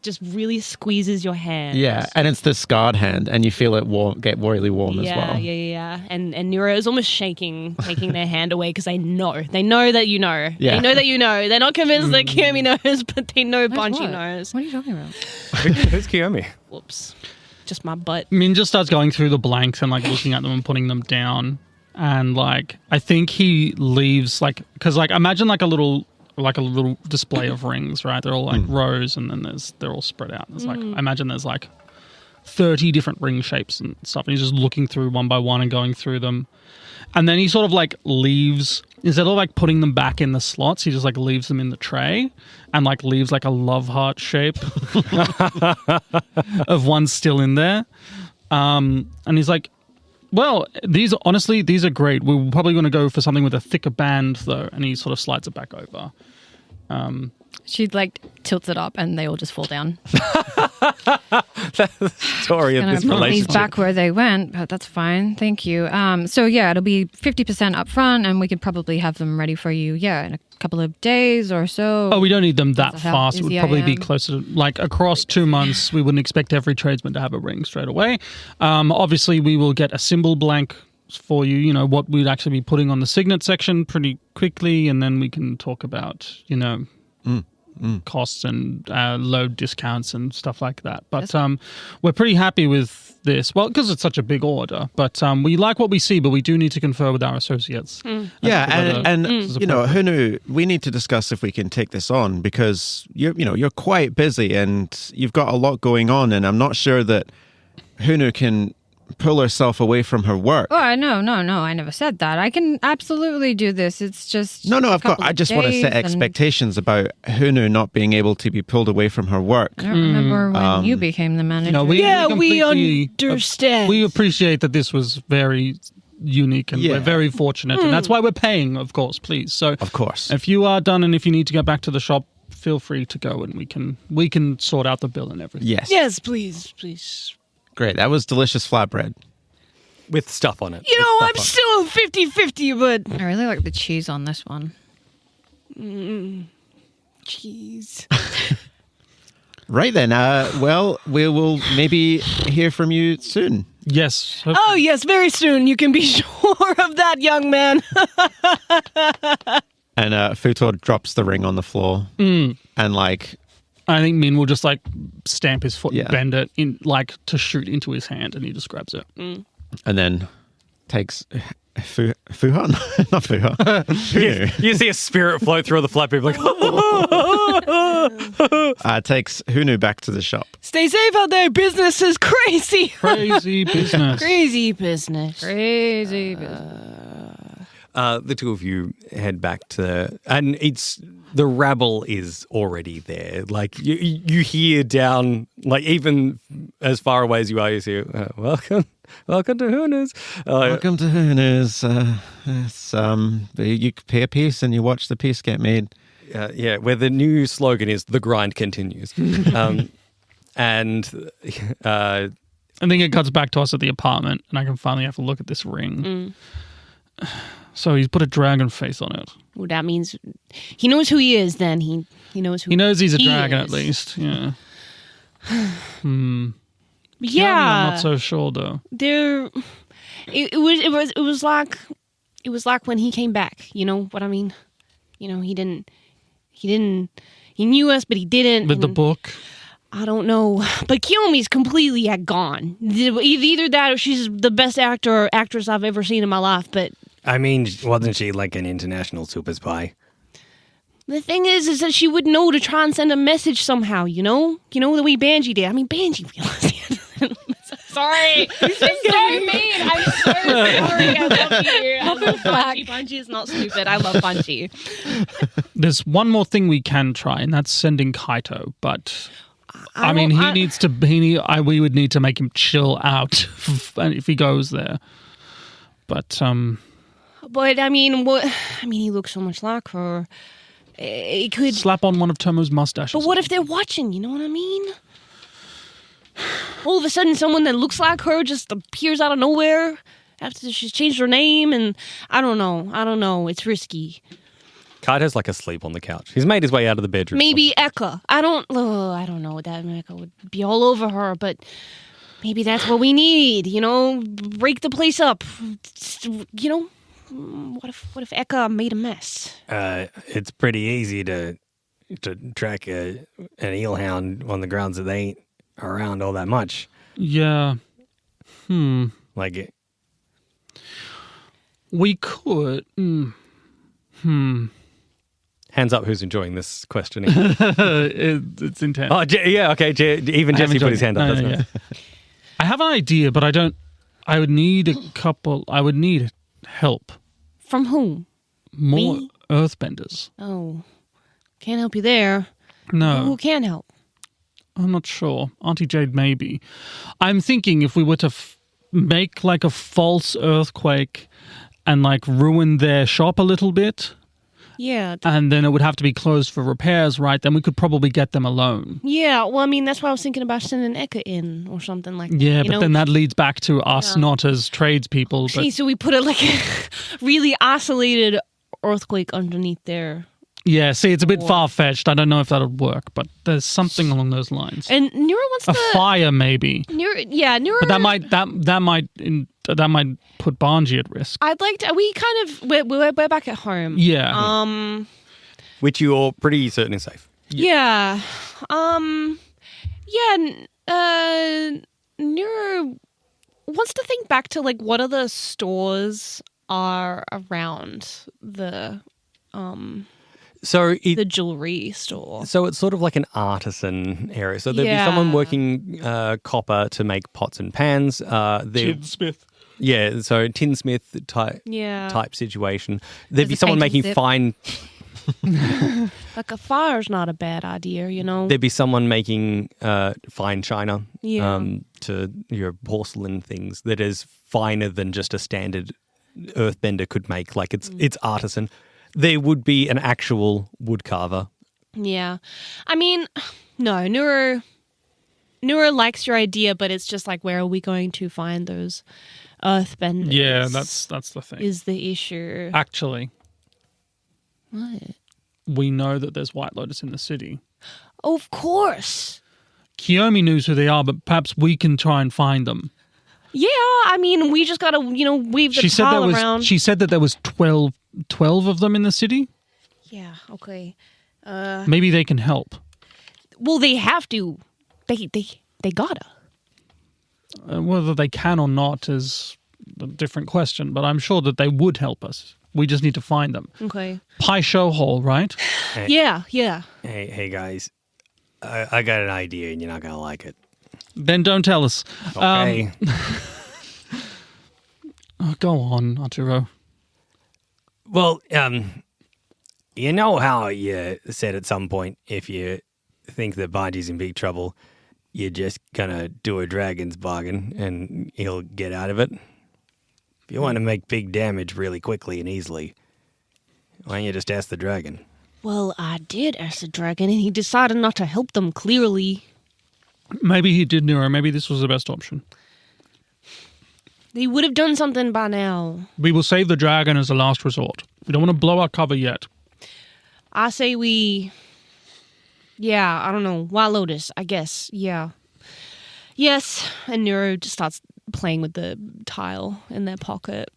just really squeezes your hand. Yeah, and it's the scarred hand, and you feel it get really warm as Yeah, well. yeah. And Nuro is almost shaking, taking their hand away because they know that you know. Yeah. They know that you know. They're not convinced that KIYOMI knows, but they know BANJI What? knows. What are you talking about? Who's KIYOMI? Whoops. Just my butt. Min just starts going through the blanks and looking at them and putting them down. And I think he leaves because imagine a little display of rings, right? They're all rows and then they're all spread out. There's I imagine there's 30 different ring shapes and stuff. And he's just looking through one by one and going through them. And then he sort of leaves, instead of putting them back in the slots, he just leaves them in the tray and leaves a love heart shape of one still in there. And he's like, well, these are great. We're probably going to go for something with a thicker band though. And he sort of slides it back over. She tilts it up and they all just fall down. Story of Gonna this put these relationship. back where they went, but that's fine. Thank you. So yeah, it'll be 50% up front, and we could probably have them ready for you. Yeah, in a couple of days or so. Oh, we don't need them that That's how fast. It would busy I probably be am. closer to across 2 months. We wouldn't expect every tradesman to have a ring straight away. Obviously, we will get a symbol blank for you. You know what we'd actually be putting on the signet section pretty quickly, and then we can talk about costs and load discounts and stuff like that. But we're pretty happy with this. Well, because it's such a big order. But we like what we see, but we do need to confer with our associates. Yeah, and this is you know, appropriate. Hunu, we need to discuss if we can take this on because you're quite busy and you've got a lot going on, and I'm not sure that Hunu can pull herself away from her work. Oh, no, I never said that. I can absolutely do this. It's just No, a of course. couple I of just want to days set and- expectations about Hunu not being able to be pulled away from her work. I don't remember when you became the manager. No, we completely understand. We appreciate that this was very unique and Yeah. we're very fortunate. And that's why we're paying, of course, please. So Of course. if you are done and if you need to go back to the shop, feel free to go and we can sort out the bill and everything. Yes. Yes, please. Great. That was delicious flatbread. With stuff on it. You know, With I'm stuff on still 50-50, but... I really like the cheese on this one. Jeez. Right then. Well, we will maybe hear from you soon. Yes. Oh, yes, very soon. You can be sure of that, young man. And Futo drops the ring on the floor. And I think Min will just stamp his foot Yeah. and bend it in to shoot into his hand and he just grabs it. and then takes Fuhan, not Fuha. You see a spirit float through the flat people like takes Hunu back to the shop. Stay safe out there. Business is crazy. Crazy business. Crazy business. Crazy business. The two of you head back to, and it's the rabble is already there. Like you hear down, like even as far away as you are, you see, welcome to Huna's. Welcome to Huna's. You pay a piece and you watch the piece get made. Yeah, where the new slogan is "The grind continues," and I think it cuts back to us at the apartment, and I can finally have a look at this ring. So he's put a dragon face on it. Well, that means he knows who he is. Then he knows who he knows he's a he dragon is. at least. Yeah. Yeah, I'm not so sure though. It was like when he came back. You know what I mean? You know, he knew us, but he didn't. With the book. I don't know, but KIYOMI's completely gone. Either that, or she's the best actor or actress I've ever seen in my life. But I mean, wasn't she like an international super spy? the thing is that she would know to try and send a message somehow. You know the way BANJI did. I mean, BANJI realized. Sorry, this is so mean. I'm so sorry. I love you. I love BANJI. BANJI is not stupid. I love BANJI. There's one more thing we can try, and that's sending KAITO. But I mean, we would need to make him chill out if he goes there. But I mean, he looks so much like her. It could slap on one of Tomo's mustaches. But what if they're watching? You know what I mean? All of a sudden, someone that looks like her just appears out of nowhere after she's changed her name, and I don't know. It's risky. KAITO's like asleep on the couch. He's made his way out of the bedroom. Maybe Eka. I don't know. That Eka would be all over her, but maybe that's what we need. You know, break the place up. You know, what if Eka made a mess? It's pretty easy to track an eelhound on the grounds that they ain't around all that much. Yeah. Like it. We could. Hands up who's enjoying this questioning. It's intense. Oh, yeah, okay. Even Jesse put his hand up. That's nice. Yeah. I have an idea, but I would need help. From whom? More Me? earthbenders. Oh, can't help you there. No. Who can help? I'm not sure. Auntie Jade, maybe. I'm thinking if we were to make like a false earthquake and like ruin their shop a little bit. Yeah. And then it would have to be closed for repairs, right? Then we could probably get them alone. Yeah, well, I mean, that's why I was thinking about sending Eka in or something like that. Yeah, but then that leads back to us not as tradespeople. See, so we put a really isolated earthquake underneath there. Yeah, see, it's a bit far-fetched. I don't know if that would work, but there's something along those lines. And Nuro wants a fire, maybe. Nuro. But that might put BANJI at risk. I'd like to. We're back at home. Yeah. Which you're pretty certain is safe. Yeah. Nuro wants to think back to like what other stores are around the the jewellery store. So it's sort of like an artisan area. So there'd be someone working copper to make pots and pans. Tinsmith. Yeah, so tinsmith type situation. There'd be someone making fine. Like a fire's not a bad idea, you know. There'd be someone making fine china to your porcelain things that is finer than just a standard earthbender could make. Like it's artisan. There would be an actual wood carver. Yeah. I mean, no, Nuro likes your idea, but it's just like, where are we going to find those earthbenders? Yeah, that's the thing. Is the issue. Actually. What? We know that there's White Lotus in the city. Of course. KIYOMI knows who they are, but perhaps we can try and find them. Yeah, I mean, we just got to, wave the towel around. She said that there was 12 of them in the city. Yeah, okay. Maybe they can help. Well, they have to. They gotta. Whether they can or not is a different question, but I'm sure that they would help us. We just need to find them. Okay. Pie Show Hall, right? Yeah. Hey guys, I got an idea and you're not gonna like it. Then don't tell us. Okay. Go on, Arturo. Well, you know how you said at some point if you think that BANJI's in big trouble, you're just gonna do a dragon's bargain and he'll get out of it? If you want to make big damage really quickly and easily, why don't you just ask the dragon? Well, I did ask the dragon, and he decided not to help them, clearly. Maybe he did, Nuro. Maybe this was the best option. They would have done something by now. We will save the dragon as a last resort. We don't want to blow our cover yet. I say we... Yeah, I don't know. White Lotus, I guess. Yeah. Yes. And Nuro just starts playing with the tile in their pocket.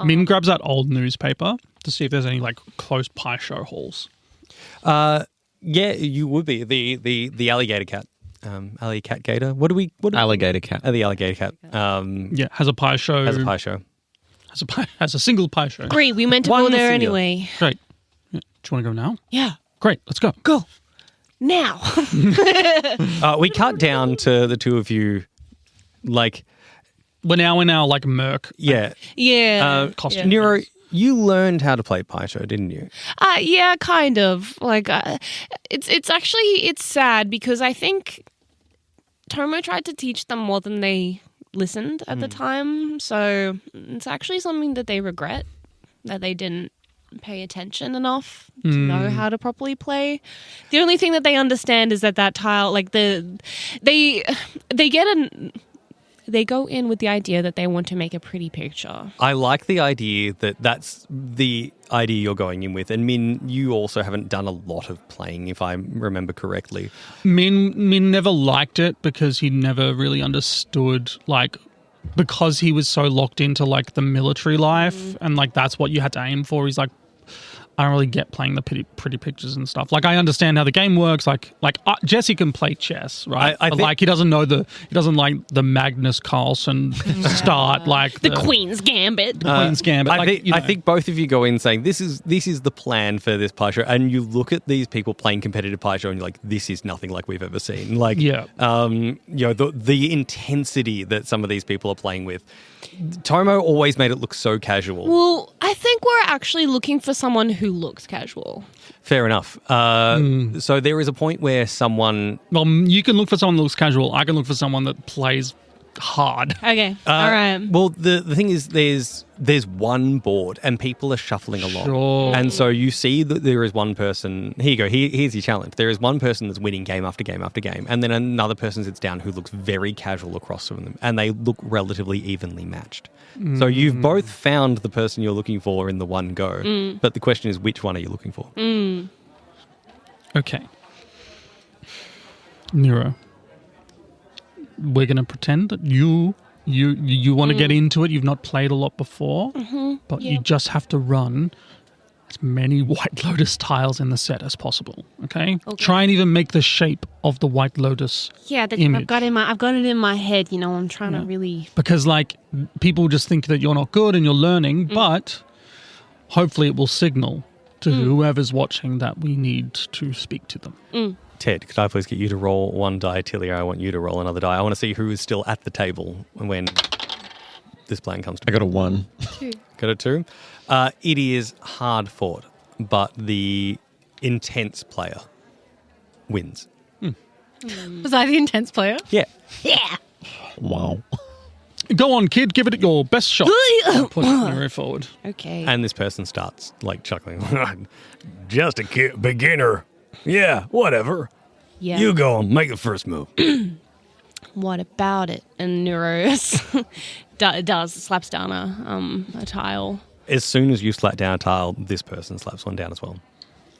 Min grabs that old newspaper to see if there's any like close pie show halls. Yeah, you would be the alligator cat, alley cat gator. What do we? Alligator cat. The alligator cat. Yeah, has a pie show. Has a pie show. Has a single pie show. Great, we meant to go there anyway. Great. Yeah. Do you want to go now? Yeah. Great, let's go. Go. Now. We cut down to the two of you, like... We're now in our, like, merc. Yeah. Yeah. Costume. Nuro, you learned how to play pie show, didn't you? Yeah, kind of. Like, it's actually, it's sad because I think Tomo tried to teach them more than they listened at the time. So it's actually something that they regret, that they didn't pay attention enough to know how to properly play. The only thing that they understand is that tile, like they go in with the idea that they want to make a pretty picture. I like the idea that that's the idea you're going in with. And Min, you also haven't done a lot of playing, if I remember correctly. Min never liked it because he never really understood, like, because he was so locked into, like, the military life and, like, that's what you had to aim for. He's like, I don't really get playing the pretty pictures and stuff. Like, I understand how the game works. Like Jesse can play chess, right? I but think, like, he doesn't like the Magnus Carlsen start, like the Queen's Gambit. Queen's Gambit. I think both of you go in saying this is the plan for this pie show, and you look at these people playing competitive pie show, and you're like, this is nothing like we've ever seen. Like, yeah. You know, the intensity that some of these people are playing with. Tomo always made it look so casual. Well, I think we're actually looking for someone who looks casual. Fair enough. So there is a point where someone... Well, you can look for someone that looks casual. I can look for someone that plays hard. Okay, all right. Well, the thing is, there's one board and people are shuffling along. Sure. And so you see that there is one person... Here you go. Here's your challenge. There is one person that's winning game after game after game, and then another person sits down who looks very casual across from them, and they look relatively evenly matched. So you've both found the person you're looking for in the one go, but the question is, which one are you looking for? Okay. Nuro, we're going to pretend that you want to get into it. You've not played a lot before, but you just have to run as many White Lotus tiles in the set as possible. Okay? Try and even make the shape of the White Lotus. Yeah, image. I've got it in my head. You know, I'm trying to really, because like people just think that you're not good and you're learning, but hopefully it will signal to whoever's watching that we need to speak to them. Ted, could I please get you to roll one die? Tilia, I want you to roll another die. I want to see who is still at the table when this plan comes to I got a 1. Got a 2? It is hard fought, but the intense player wins. Was I the intense player? Yeah. yeah. Wow. Go on, kid. Give it your best shot. Push Nuro forward. Okay. And this person starts like chuckling. Just a beginner. Yeah, whatever. Yeah. You go and make the first move. What about it? And Nuro slaps down a tile. As soon as you slap down a tile, this person slaps one down as well.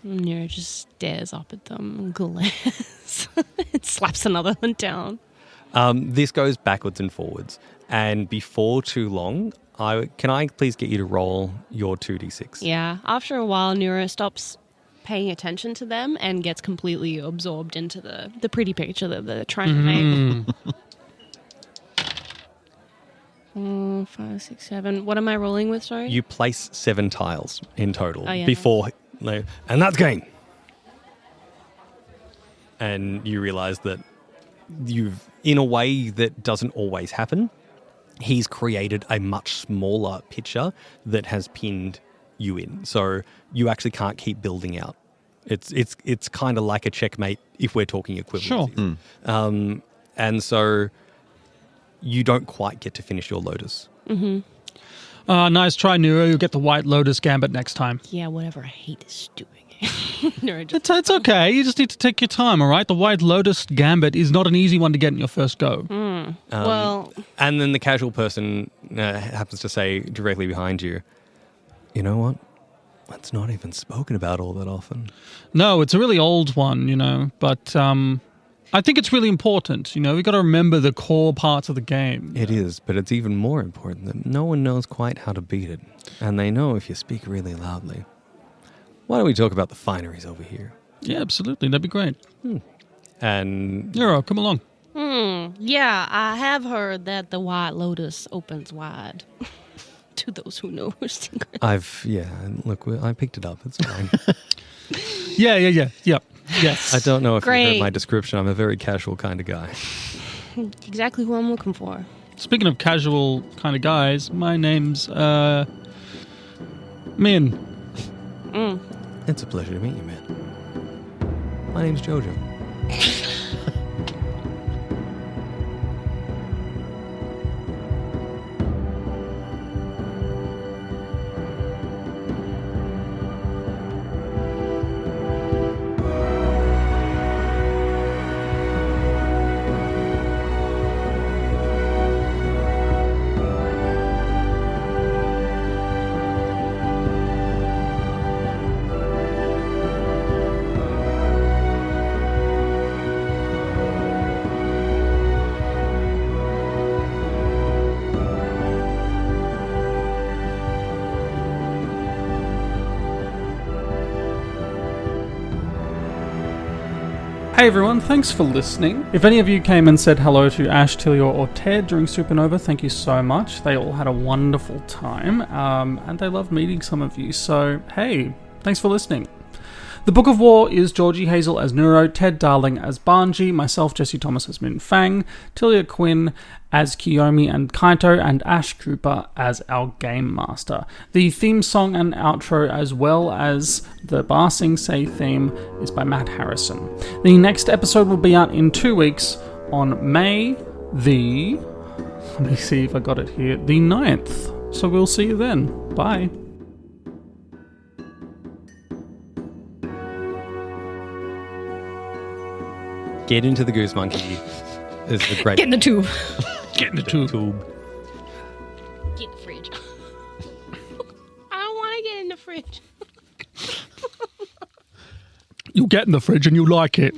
Nuro just stares up at them and glares. and slaps another one down. This goes backwards and forwards. And before too long, can I please get you to roll your 2d6? Yeah. After a while, Nuro stops paying attention to them and gets completely absorbed into the pretty picture that they're trying to make. 4, 5, 6, 7. What am I rolling with, sorry? You place 7 tiles in total yeah. before, and that's game. And you realize that you've, in a way that doesn't always happen, he's created a much smaller picture that has pinned you in. So you actually can't keep building out. It's kind of like a checkmate if we're talking equivalencies. Sure. And so you don't quite get to finish your Lotus. Mm-hmm. Nice try, Nuro. You'll get the White Lotus Gambit next time. Yeah, whatever. I hate this doing it. No, just... It's okay. You just need to take your time, all right? The White Lotus Gambit is not an easy one to get in your first go. Well... And then the casual person happens to say directly behind you, you know what? That's not even spoken about all that often. No, it's a really old one, but I think it's really important. We've got to remember the core parts of the game. It is, but it's even more important that no one knows quite how to beat it. And they know if you speak really loudly. Why don't we talk about the fineries over here? Yeah, absolutely. That'd be great. And... Nuro, come along. Yeah, I have heard that the White Lotus opens wide. To those who know her secret. Look, I picked it up. It's fine. Yeah. Yes. I don't know if you Great. heard my description. I'm a very casual kind of guy. Exactly who I'm looking for. Speaking of casual kind of guys, my name's Min. It's a pleasure to meet you, man. My name's Jojo. Hey everyone, thanks for listening. If any of you came and said hello to Ash, Tilia, or Ted during Supernova, thank you so much. They all had a wonderful time, and they loved meeting some of you. So, hey, thanks for listening. The Book of War is Georgie, Hazel as Nuro, Ted Darling as BANJI, myself, Jesse Thomas as Minh Fang, Tilia Quinn as KIYOMI and KAITO, and Ash Cooper as our Game Master. The theme song and outro, as well as the Ba Sing Se theme, is by Matt Harrison. The next episode will be out in 2 weeks on May the... Let me see if I got it here. The 9th. So we'll see you then. Bye. Get into the Goose Monkey is a great... Get in the tube. Get in the tube. Get in the fridge. I don't want to get in the fridge. You get in the fridge and you like it.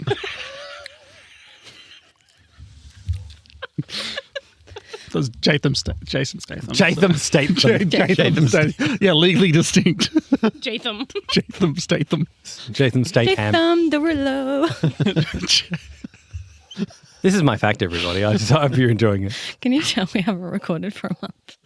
That's Jason Statham. Jason Statham. Jatham Statham. Yeah, legally distinct. Jatham. Jatham Statham. Jason Statham. Jatham Derulo. This is my fact, everybody. I just hope you're enjoying it. Can you tell we haven't recorded for a month?